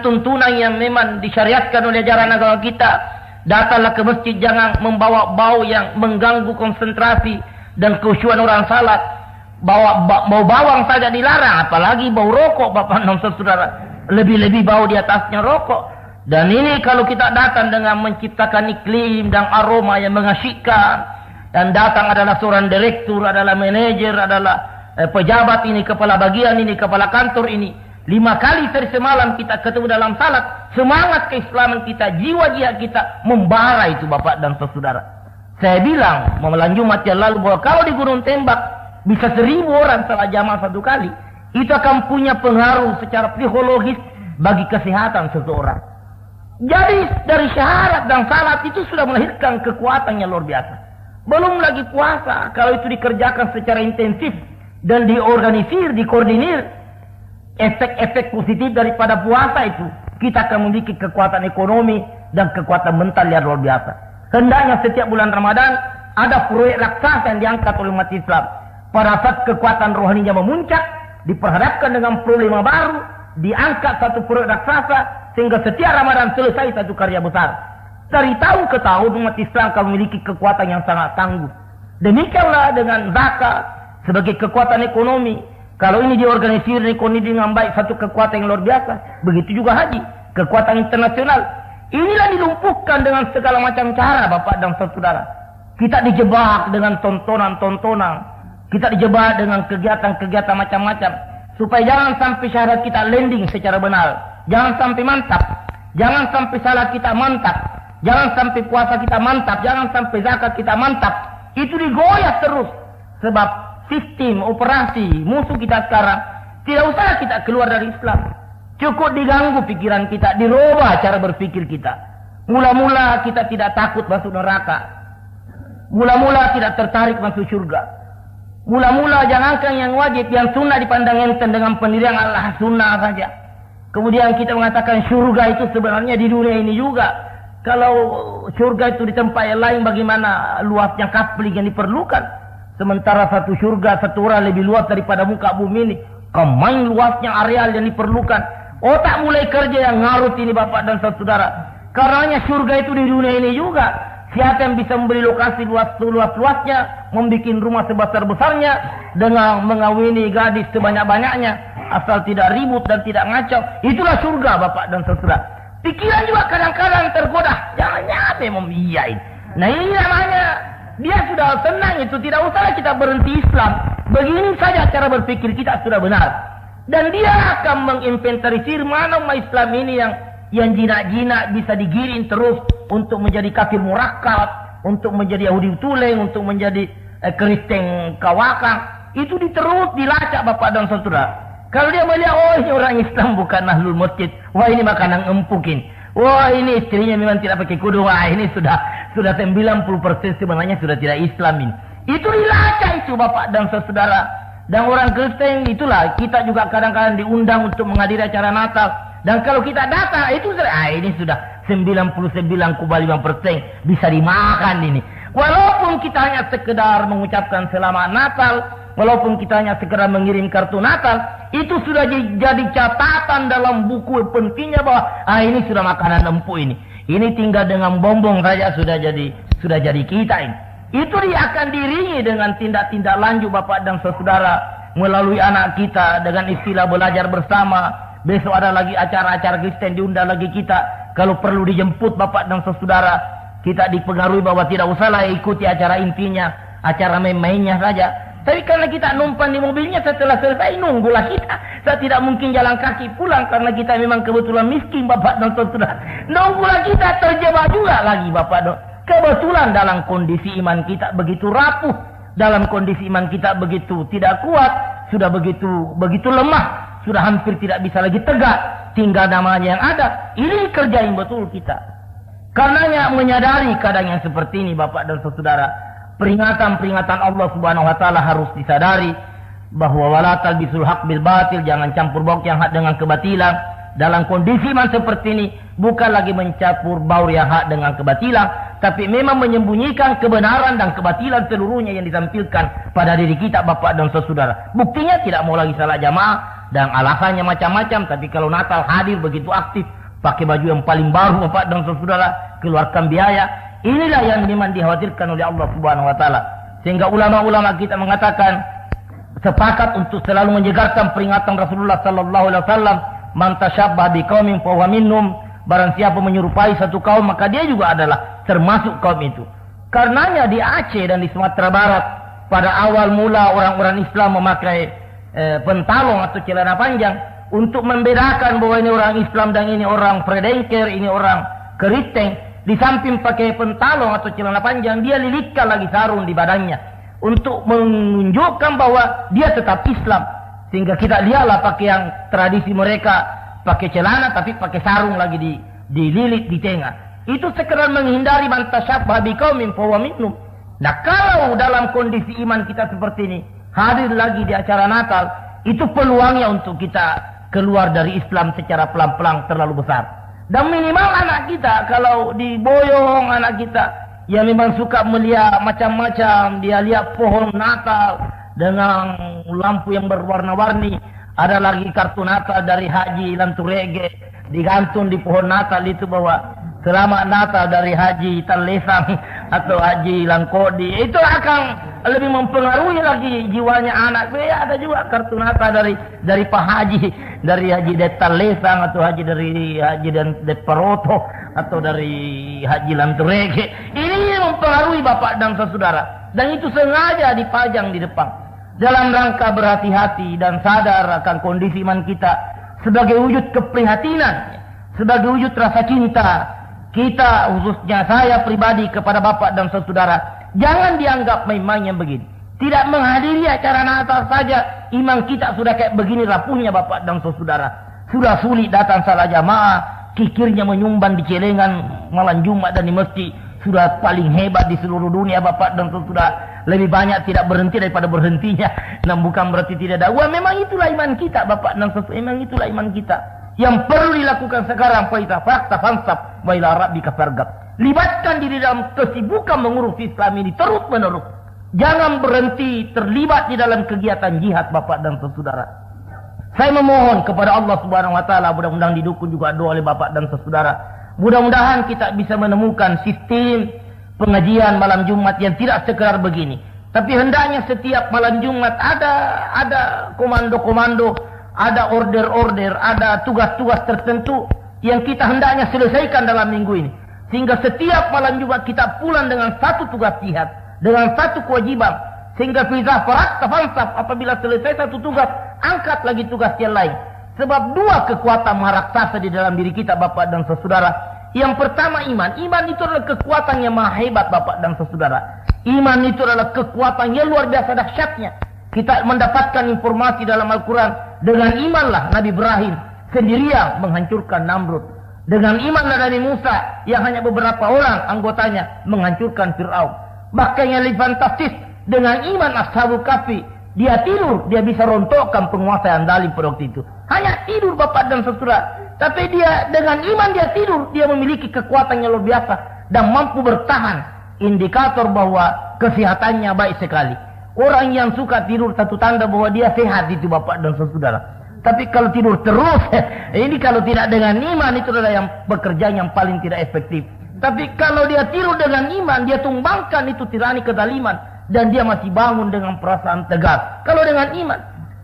tuntunan yang memang disyariatkan oleh ajaran agama kita, datanglah ke masjid, jangan membawa bau yang mengganggu konsentrasi dan khusyuan orang salat. Bawa bau bawang saja dilarang, apalagi bau rokok, Bapak dan saudara. Lebih-lebih bau di atasnya rokok. Dan ini kalau kita datang dengan menciptakan iklim dan aroma yang mengasyikkan, dan datang adalah seorang direktur, adalah manajer, adalah pejabat ini, kepala bagian ini, kepala kantor ini, 5 kali semalam kita ketemu dalam salat, semangat keislaman kita, jiwa-jiwa kita membara itu, Bapak dan saudara. Saya bilang malam Jumat yang lalu bahwa kalau di Gunung Tembak bisa 1000 orang salat jamaah 1 kali, itu akan punya pengaruh secara psikologis bagi kesehatan seseorang. Jadi dari syahadat dan salat itu sudah melahirkan kekuatan yang luar biasa. Belum lagi puasa, kalau itu dikerjakan secara intensif dan diorganisir, dikoordinir, efek-efek positif daripada puasa itu, kita akan memiliki kekuatan ekonomi, dan kekuatan mental yang luar biasa. Hendaknya setiap bulan Ramadan ada proyek raksasa yang diangkat oleh umat Islam. Pada saat kekuatan rohaninya memuncak, diperhadapkan dengan problema baru, diangkat satu proyek raksasa, sehingga setiap Ramadan selesai satu karya besar. Dari tahun ke tahun umat Islam akan memiliki kekuatan yang sangat tangguh. Demikianlah dengan zakat sebagai kekuatan ekonomi. Kalau ini diorganisir ekonomi dengan baik, satu kekuatan yang luar biasa. Begitu juga haji, kekuatan internasional. Inilah dilumpuhkan dengan segala macam cara, Bapak dan saudara. Kita dijebak dengan tontonan-tontonan. Kita dijebak dengan kegiatan-kegiatan macam-macam. Supaya jangan sampai syarat kita landing secara benar. Jangan sampai mantap. Jangan sampai salat kita mantap. Jangan sampai puasa kita mantap. Jangan sampai zakat kita mantap. Itu digoyah terus. Sebab sistem operasi musuh kita sekarang, tidak usah kita keluar dari Islam. Cukup diganggu pikiran kita, dirubah cara berpikir kita. Mula-mula kita tidak takut masuk neraka. Mula-mula tidak tertarik masuk surga. Mula-mula jangankan yang wajib, yang sunnah dipandang enteng dengan pendirian Allah sunnah saja. Kemudian kita mengatakan surga itu sebenarnya di dunia ini juga. Kalau surga itu di tempat yang lain, bagaimana luasnya kapling yang diperlukan? Sementara satu surga, satu orang lebih luas daripada muka bumi ini. Kemain luasnya areal yang diperlukan. Otak mulai kerja yang ngarut ini Bapak dan saudara. Karenanya surga itu di dunia ini juga. Siapa yang bisa membeli lokasi luas-luasnya, membuat rumah sebesar-besarnya, dengan mengawini gadis sebanyak-banyaknya, asal tidak ribut dan tidak ngacau, itulah surga Bapak dan saudara. Pikiran juga kadang-kadang tergoda. Jangan-jangan memang iya ini. Nah ini namanya, dia sudah senang itu. Tidak usah kita berhenti Islam. Begini saja cara berpikir kita sudah benar. Dan dia akan menginventarisir mana umat Islam ini yang jinak-jinak bisa digiring terus untuk menjadi kafir murakkab, untuk menjadi Yahudi tuleng, untuk menjadi Kristen kawakang. Itu diterus dilacak Bapak dan saudara. Kalau dia melihat, oh ini orang Islam bukan ahlul masjid. Wah ini makanan empukin. Wah ini istrinya memang tidak pakai kudu. Wah ini sudah 90% sebenarnya sudah tidak Islam ini. Itu dilacak itu Bapak dan saudara. Dan orang Kristen itulah, kita juga kadang-kadang diundang untuk menghadiri acara Natal. Dan kalau kita datang, itu ini sudah 99,5% bisa dimakan ini. Walaupun kita hanya sekedar mengucapkan selamat Natal, walaupun kita hanya sekedar mengirim kartu Natal, itu sudah jadi catatan dalam buku pentingnya bahwa ini sudah makanan empuk ini. Ini tinggal dengan bonbon saja sudah jadi kita ini. Itu dia akan diringi dengan tindak-tindak lanjut Bapak dan saudara melalui anak kita dengan istilah belajar bersama. Besok ada lagi acara-acara Kristen diundang lagi kita. Kalau perlu dijemput Bapak dan saudara, kita dipengaruhi bahwa tidak usahlah ikuti acara intinya, acara main-mainnya saja. Tapi karena kita numpang di mobilnya, setelah selesai nunggulah kita. Saya tidak mungkin jalan kaki pulang karena kita memang kebetulan miskin Bapak dan saudara. Nunggulah kita terjebak juga lagi Bapak dan kebetulan dalam kondisi iman kita begitu rapuh, dalam kondisi iman kita begitu tidak kuat, sudah begitu lemah, sudah hampir tidak bisa lagi tegak, tinggal namanya yang ada. Ini kerjain betul kita. Karenanya menyadari keadaan yang seperti ini Bapak dan saudara, peringatan-peringatan Allah Subhanahu wa taala harus disadari bahwa wala talbisul haq bil batil, jangan campur baur yang hak dengan kebatilan. Dalam kondisi iman seperti ini bukan lagi mencampur baur yang hak dengan kebatilan, tapi memang menyembunyikan kebenaran dan kebatilan seluruhnya yang ditampilkan pada diri kita Bapak dan saudara. Buktinya tidak mau lagi salat jamaah dan alasannya macam-macam, tapi kalau Natal hadir begitu aktif, pakai baju yang paling baru Bapak dan saudara, keluarkan biaya. Inilah yang memang dikhawatirkan oleh Allah Subhanahu wa taala. Sehingga ulama-ulama kita mengatakan sepakat untuk selalu menyegarkan peringatan Rasulullah sallallahu alaihi wasallam, man tasyabbah biqaumin fa huwa minhum. Barang siapa menyerupai satu kaum, maka dia juga adalah termasuk kaum itu. Karenanya di Aceh dan di Sumatera Barat pada awal mula orang-orang Islam memakai pentalong atau celana panjang untuk membedakan bahwa ini orang Islam dan ini orang Predengker, ini orang Kristen. Di samping pakai pentalong atau celana panjang, dia lilitkan lagi sarung di badannya untuk menunjukkan bahwa dia tetap Islam. Sehingga kita lihatlah pakaian tradisi mereka, pakai celana tapi pakai sarung lagi dililit di tengah. Itu sekedar menghindari man tasyabbah biqaumin fa huwa minhum. Nah, kalau dalam kondisi iman kita seperti ini, hadir lagi di acara Natal, itu peluangnya untuk kita keluar dari Islam secara pelan-pelan terlalu besar. Dan minimal anak kita, kalau diboyong anak kita, yang memang suka melihat macam-macam, dia lihat pohon Natal dengan lampu yang berwarna-warni, ada lagi kartu Natal dari Haji Lanturege, digantung di pohon Natal itu bahwa selamat Natal dari Haji Talesang atau Haji Langkodi. Itu akan lebih mempengaruhi lagi jiwanya anak. Ada juga kartu Natal dari Pak Haji, dari Haji Talesang atau Haji dari Haji Paroto atau dari Haji Lanturege. Ini mempengaruhi bapak dan saudara. Dan itu sengaja dipajang di depan dalam rangka berhati-hati dan sadar akan kondisi iman kita sebagai wujud keprihatinan, sebagai wujud rasa cinta kita, khususnya saya pribadi kepada bapak dan saudara. Jangan dianggap main-main yang begini. Tidak menghadiri acara Natal saja iman kita sudah kayak begini rapuhnya bapak dan saudara. Sudah sulit datang salat jamaah, kikirnya menyumban di celengan malam Jumat dan di masjid. Sudah paling hebat di seluruh dunia bapak dan saudara. Lebih banyak tidak berhenti daripada berhentinya. Dan bukan berarti tidak dakwah. Memang itulah iman kita bapak dan saudara. Memang itulah iman kita. Yang perlu dilakukan sekarang, faita fakta fansab wa ila rabbika fargab. Libatkan diri dalam kesibukan mengurus Islam ini terus menerus. Jangan berhenti terlibat di dalam kegiatan jihad bapak dan saudara. Saya memohon kepada Allah Subhanahu wa taala, mudah-mudahan didukung juga doa oleh bapak dan saudara. Mudah-mudahan kita bisa menemukan sistem pengajian malam Jumat yang tidak sekedar begini. Tapi hendaknya setiap malam Jumat ada komando-komando, ada order-order, ada tugas-tugas tertentu yang kita hendaknya selesaikan dalam minggu ini. Sehingga setiap malam Jumat kita pulang dengan satu tugas jihad, dengan satu kewajiban. Sehingga fizah farat tafansab, apabila selesai satu tugas, angkat lagi tugas yang lain. Sebab dua kekuatan maharaksasa di dalam diri kita bapak dan saudara. Yang pertama iman. Iman itu adalah kekuatan yang maha hebat bapak dan saudara. Iman itu adalah kekuatan yang luar biasa dahsyatnya. Kita mendapatkan informasi dalam Al-Quran. Dengan imanlah Nabi Ibrahim sendirian menghancurkan Namrud. Dengan imanlah Nabi Musa yang hanya beberapa orang anggotanya menghancurkan Fir'aun. Bahkan yang lebih fantastis, dengan iman Ashabul Kahfi, dia tidur, dia bisa rontokkan penguasa yang zalim pada waktu itu. Hanya tidur bapak dan saudara. Tapi dia dengan iman dia tidur, dia memiliki kekuatan yang luar biasa dan mampu bertahan. Indikator bahwa kesehatannya baik sekali. Orang yang suka tidur satu tanda bahwa dia sehat itu bapak dan saudara. Tapi kalau tidur terus, ini kalau tidak dengan iman itu adalah yang pekerjaan yang paling tidak efektif. Tapi kalau dia tidur dengan iman, dia tumbangkan itu tirani kezaliman dan dia masih bangun dengan perasaan tegas. Kalau dengan iman.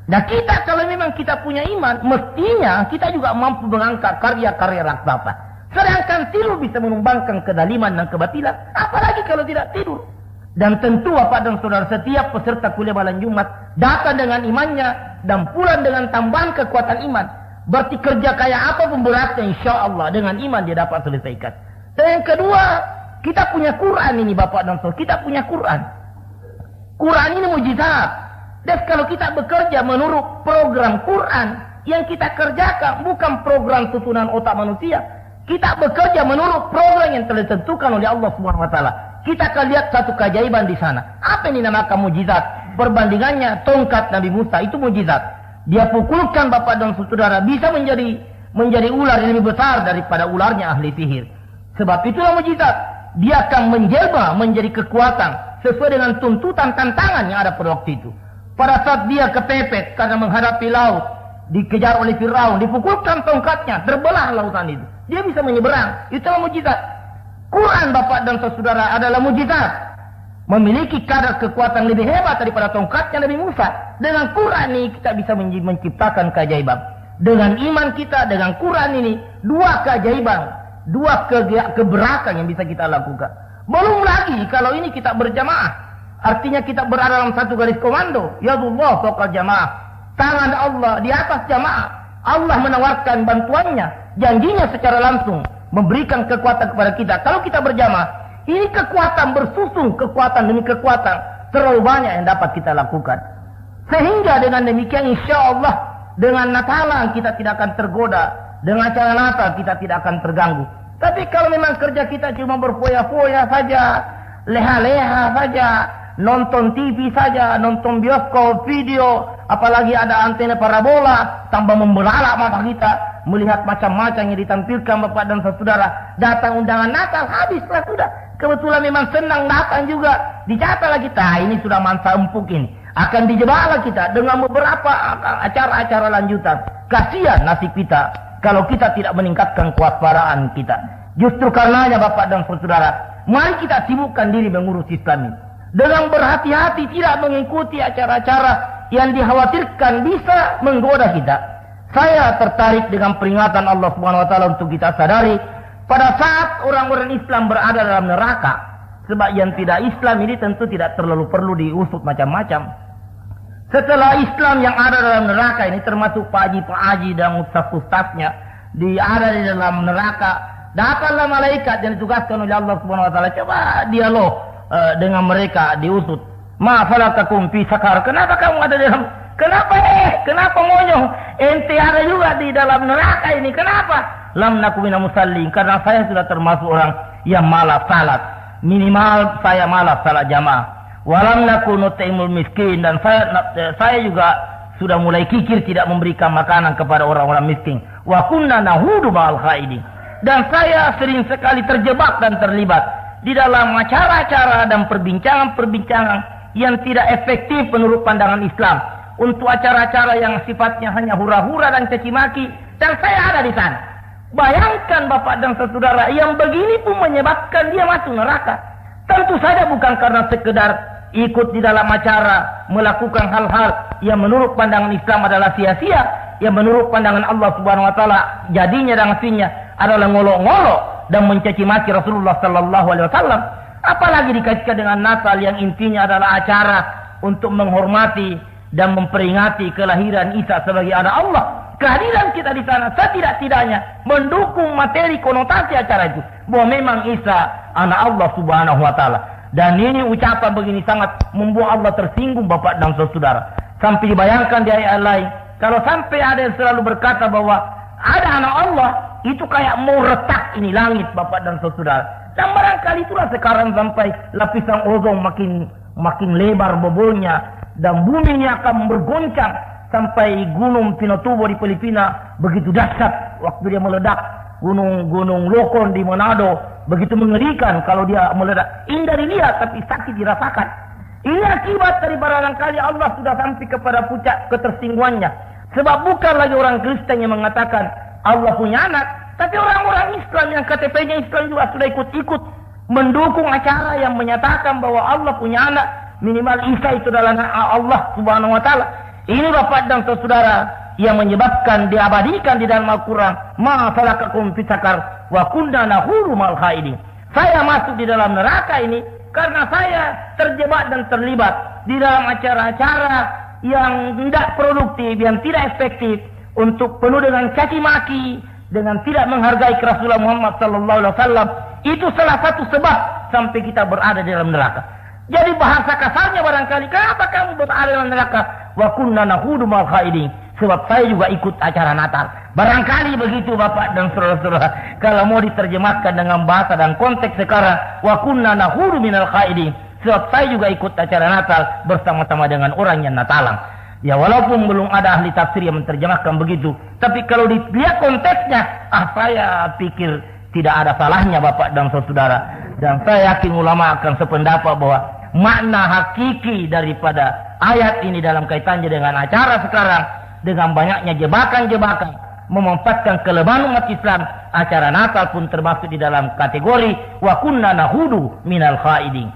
Nah kita kalau memang kita punya iman, mestinya kita juga mampu mengangkat karya-karya raksasa. Sedangkan tidur bisa menumbangkan kezaliman dan kebatilan, apalagi kalau tidak tidur. Dan tentu bapak dan saudara, setiap peserta kuliah malam Jumat datang dengan imannya dan pulang dengan tambahan kekuatan iman. Berarti kerja kayak apapun beratnya, insya Allah dengan iman dia dapat selesaikan. Dan yang kedua, kita punya Quran ini bapak dan saudara. Kita punya Quran. Quran ini mujizat. Dan kalau kita bekerja menurut program Quran yang kita kerjakan, bukan program susunan otak manusia. Kita bekerja menurut program yang telah ditentukan oleh Allah Subhanahu wa taala. Kita akan lihat satu keajaiban di sana. Apa ini namakan mujizat? Perbandingannya tongkat Nabi Musa itu mujizat. Dia pukulkan bapak dan saudara bisa menjadi ular yang lebih besar daripada ularnya ahli sihir. Sebab itulah mujizat. Dia akan menjelma menjadi kekuatan sesuai dengan tuntutan tantangan yang ada pada waktu itu. Pada saat dia kepepet karena menghadapi laut, dikejar oleh Firaun, dipukulkan tongkatnya, terbelah lautan itu. Dia bisa menyeberang. Itulah mujizat. Quran bapak dan saudara adalah mujizat. Memiliki kadar kekuatan lebih hebat daripada tongkatnya Nabi Musa. Dengan Quran ini kita bisa menciptakan keajaiban. Dengan iman kita, dengan Quran ini, dua keajaiban, dua keberakan yang bisa kita lakukan. Belum lagi kalau ini kita berjamaah. Artinya kita berada dalam satu garis komando. Yadullah fawqa jamaah. Tangan Allah di atas jamaah. Allah menawarkan bantuannya, janjinya secara langsung memberikan kekuatan kepada kita. Kalau kita berjamaah, ini kekuatan bersusun, kekuatan demi kekuatan terlalu banyak yang dapat kita lakukan. Sehingga dengan demikian insya Allah dengan Natalan kita tidak akan tergoda, dengan acara Natal kita tidak akan terganggu. Tapi kalau memang kerja kita cuma berfoya-foya saja, leha-leha saja, nonton TV saja, nonton bioskop, video, apalagi ada antena parabola, tambah membelalak mata kita. melihat macam-macam yang ditampilkan Bapak dan saudara. Datang undangan Natal, habislah sudah. Kebetulan memang senang datang juga. Dicatatlah kita, ini sudah mangsa empuk ini. Akan dijebaklah kita dengan beberapa acara-acara lanjutan. Kasihan nasib kita kalau kita tidak meningkatkan kewaspadaan kita. Justru karenanya Bapak dan saudara, mari kita sibukkan diri mengurus Islam ini. Dengan berhati-hati tidak mengikuti acara-acara yang dikhawatirkan bisa menggoda kita. Saya tertarik dengan peringatan Allah Subhanahu wa taala untuk kita sadari pada saat orang-orang Islam berada dalam neraka. Sebab yang tidak Islam ini tentu tidak terlalu perlu diusut macam-macam. Setelah Islam yang ada dalam neraka ini termasuk Pak Haji dan ustaz-ustaznya ada di dalam neraka. Datanglah malaikat yang ditugaskan oleh Allah Subhanahu wa taala, coba dialog dengan mereka, diusut. Ma falakakum fi sakar? Kenapa kamu ada dalam? Kenapa ngonyong? Ente ada juga di dalam neraka ini. Kenapa? Lam naku minal musallin, karena saya sudah termasuk orang yang malas salat. Minimal saya malas salat jamaah. Walam naku nut'imul miskin, dan saya juga sudah mulai kikir tidak memberikan makanan kepada orang-orang miskin. Wa kunna nahudu ma'al khaidin, dan saya sering sekali terjebak dan terlibat di dalam acara-acara dan perbincangan-perbincangan yang tidak efektif menurut pandangan Islam, untuk acara-acara yang sifatnya hanya hura-hura dan caci maki, dan saya ada di sana. Bayangkan Bapak dan saudara, yang begini pun menyebabkan dia masuk neraka. Tentu saja bukan karena sekedar ikut di dalam acara, melakukan hal-hal yang menurut pandangan Islam adalah sia-sia, yang menurut pandangan Allah Subhanahu wa taala jadinya dan hasilnya adalah ngolok-ngolok dan mencaci maki Rasulullah sallallahu alaihi wasallam. Apalagi dikaitkan dengan Natal yang intinya adalah acara untuk menghormati dan memperingati kelahiran Isa sebagai anak Allah. Kehadiran kita di sana setidak-tidaknya mendukung materi konotasi acara itu, bahwa memang Isa anak Allah Subhanahu wa taala. Dan ini ucapan begini sangat membuat Allah tersinggung Bapak dan saudara. Sampai dibayangkan di ayat lain, kalau sampai ada yang selalu berkata bahwa ada anak Allah, itu kayak mau retak ini langit Bapak dan saudara. Dan barangkali itulah sekarang sampai lapisan ozon makin lebar bobolnya, dan bumi ini akan bergoncang sampai gunung Pinatubo di Filipina begitu dahsyat waktu dia meledak. Gunung Lokon di Manado begitu mengerikan kalau dia meledak. Indah dilihat tapi sakit dirasakan. Ini akibat dari barangkali Allah sudah sampai kepada puncak ketersinggungannya. Sebab bukan lagi orang Kristen yang mengatakan Allah punya anak, tapi orang-orang Islam yang KTP-nya Islam juga sudah ikut-ikut mendukung acara yang menyatakan bahwa Allah punya anak. Minimal Isa itu adalah anak Allah Subhanahu wa taala. Ini Bapak dan saudara yang menyebabkan diabadikan di dalam Al-Quran, ma salakakum fi sakar wa kunna nahuru ma'al khaidin. Saya masuk di dalam neraka ini karena saya terjebak dan terlibat di dalam acara-acara yang tidak produktif, yang tidak efektif, untuk penuh dengan caci maki, dengan tidak menghargai Rasulullah Muhammad sallallahu alaihi wasallam. Itu salah satu sebab sampai kita berada di dalam neraka. Jadi bahasa kasarnya barangkali, kenapa kamu berada dalam neraka? Wa kunna nahudu ma'al khaidin. Sebab saya juga ikut acara Natal. Barangkali begitu Bapak dan saudara-saudara. Kalau mau diterjemahkan dengan bahasa dan konteks sekarang, wa kunna nahudu minal khaidin. Sebab saya juga ikut acara Natal bersama-sama dengan orang yang Natalan. Ya walaupun belum ada ahli tafsir yang menerjemahkan begitu, tapi kalau dilihat konteksnya, saya pikir tidak ada salahnya Bapak dan saudara. Dan saya yakin ulama akan sependapat bahwa makna hakiki daripada ayat ini dalam kaitannya dengan acara sekarang, dengan banyaknya jebakan-jebakan memanfaatkan kelemahan umat Islam, acara Natal pun termasuk di dalam kategori wa kunna nahudu minal khaidin.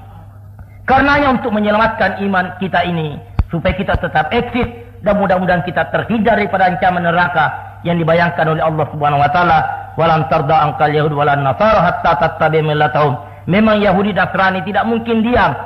Karenanya untuk menyelamatkan iman kita ini, supaya kita tetap eksis dan mudah-mudahan kita terhindar daripada ancaman neraka yang dibayangkan oleh Allah Subhanahu wa taala, walan tarda angkal yahud walan nasara hatta tattabi millatahum. Memang Yahudi dan Nasrani tidak mungkin diam.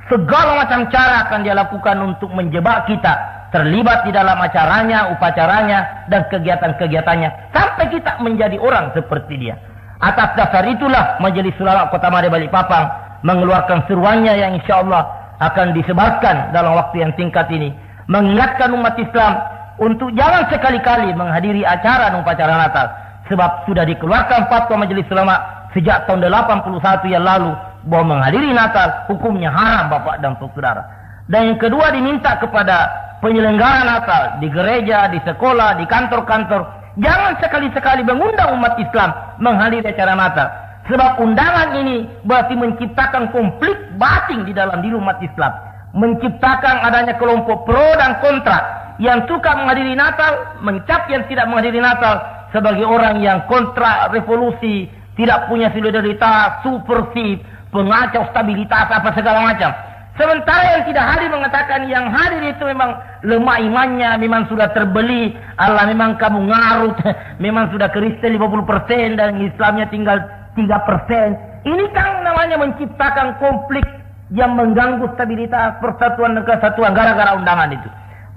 Segala macam cara akan dia lakukan untuk menjebak kita, terlibat di dalam acaranya, upacaranya, dan kegiatan-kegiatannya, sampai kita menjadi orang seperti dia. Atas dasar itulah Majelis Ulama Kota Made Balikpapan mengeluarkan seruannya yang insya Allah akan disebarkan dalam waktu yang singkat ini, mengingatkan umat Islam untuk jangan sekali-kali menghadiri acara dan upacara Natal, sebab sudah dikeluarkan fatwa Majelis Ulama sejak tahun 81 yang lalu bahwa menghadiri Natal hukumnya haram Bapak dan saudara. Dan yang kedua, diminta kepada penyelenggara Natal di gereja, di sekolah, di kantor-kantor, Jangan sekali-sekali mengundang umat Islam menghadiri acara Natal. Sebab undangan ini berarti menciptakan konflik batin di dalam diri umat Islam. Menciptakan adanya kelompok pro dan kontra. Yang suka menghadiri Natal, mencap yang tidak menghadiri Natal sebagai orang yang kontra revolusi, tidak punya solidaritas, subversif, pengacau stabilitas, apa segala macam. Sementara yang tidak hadir mengatakan yang hadir itu memang lemah imannya, memang sudah terbeli, Allah memang kamu ngarut, memang sudah Kristen 50% dan Islamnya tinggal 3%. Ini kan namanya menciptakan konflik yang mengganggu stabilitas, persatuan dan kesatuan gara-gara undangan itu.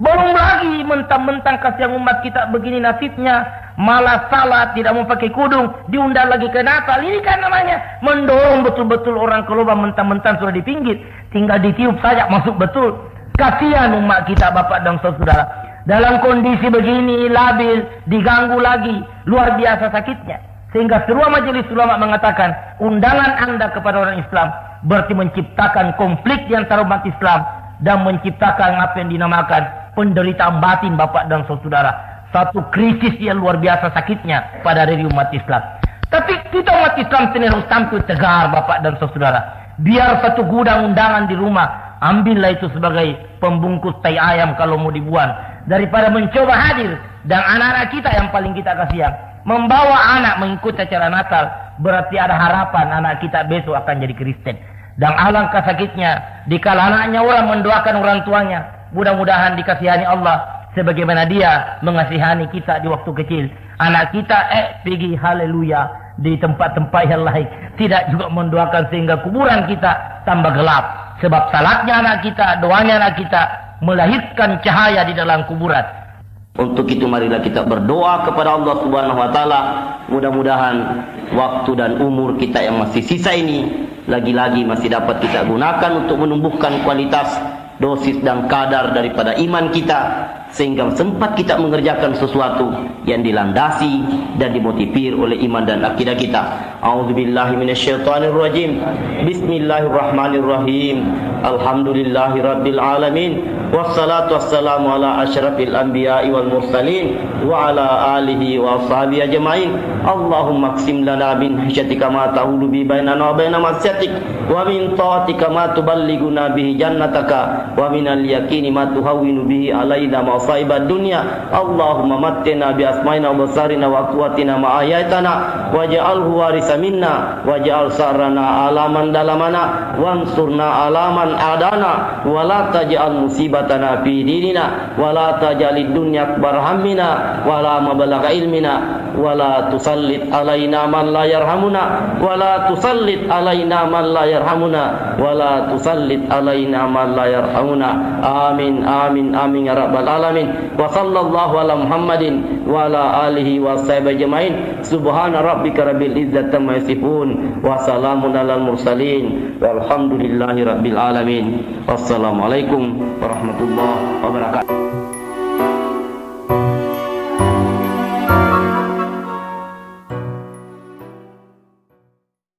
Belum lagi mentang-mentang kasihan umat kita begini nasibnya, malah salat, tidak mau pakai kudung, diundang lagi ke Natal. Ini kan namanya mendorong betul-betul orang ke lubang, mentang-mentang sudah di pinggir, tinggal ditiup saja masuk betul. Kasihan umat kita, Bapak dan Saudara. Dalam kondisi begini, labil, diganggu lagi, luar biasa sakitnya. Sehingga seluruh majelis ulama mengatakan, undangan Anda kepada orang Islam berarti menciptakan konflik di antara umat Islam dan menciptakan apa yang dinamakan penderitaan batin, Bapak dan Saudara. Satu krisis yang luar biasa sakitnya pada diri umat Islam. Tapi kita umat Islam sendiri harus tampil tegar, Bapak dan Saudara. Biar satu gudang undangan di rumah, ambillah itu sebagai pembungkus tai ayam kalau mau dibuang, daripada mencoba hadir. Dan anak-anak kita yang paling kita kasihan, membawa anak mengikuti acara Natal, berarti ada harapan anak kita besok akan jadi Kristen. Dan alangkah sakitnya dikala anaknya orang mendoakan orang tuanya, mudah-mudahan dikasihani Allah sebagaimana dia mengasihani kita di waktu kecil. Anak kita pergi haleluya di tempat-tempat yang lain, tidak juga mendoakan sehingga kuburan kita tambah gelap. Sebab salatnya anak kita, doanya anak kita melahirkan cahaya di dalam kuburan. Untuk itu marilah kita berdoa kepada Allah Subhanahu wa taala, mudah-mudahan waktu dan umur kita yang masih sisa ini lagi-lagi masih dapat kita gunakan untuk menumbuhkan kualitas, dosis dan kadar daripada iman kita, sehingga sempat kita mengerjakan sesuatu yang dilandasi dan dimotivir oleh iman dan akidah kita. A'udzubillahi minasyaitonirrajim. Bismillahirrahmanirrahim. Alhamdulillahirabbil alamin. Wassalatu wassalamu ala asyrafil anbiya'i wal mursalin wa ala alihi wa ashabihi ajma'in. Allahumma qsim lana min khashyatika ma tahulu bi bainana wa baina ma'siyatik, wa min ta'atika ma tuballighuna bihi jannataka, wa minal yaqini ma tuhawwinu bihi alaina masaibad dunya. Allahumma mattina bi asma'ina wa basarina wa quwwatina ma ayatana waj'alhu warisa minna waj'al sarana alaman dalamana wansurna alaman adana wa la taj'al musibatana fi dinina wa la taj'alid dunya akbar hammina wa la mablagha ilmina wa la tusallit alaina man la yarhamuna wa la tusallit alaina man la yarhamuna wa la tusallit alaina man la yarhamuna. Amin amin amin ya rabbal alamin. Wa sallallahu ala Muhammadin wa ala alihi wa sahbihi ajmain. Subhana rabbika rabbil izzati amma yasifun wa salamun alal mursalin walhamdulillahi rabbil alamin. Wassalamualaikum warahmatullahi wabarakatuh.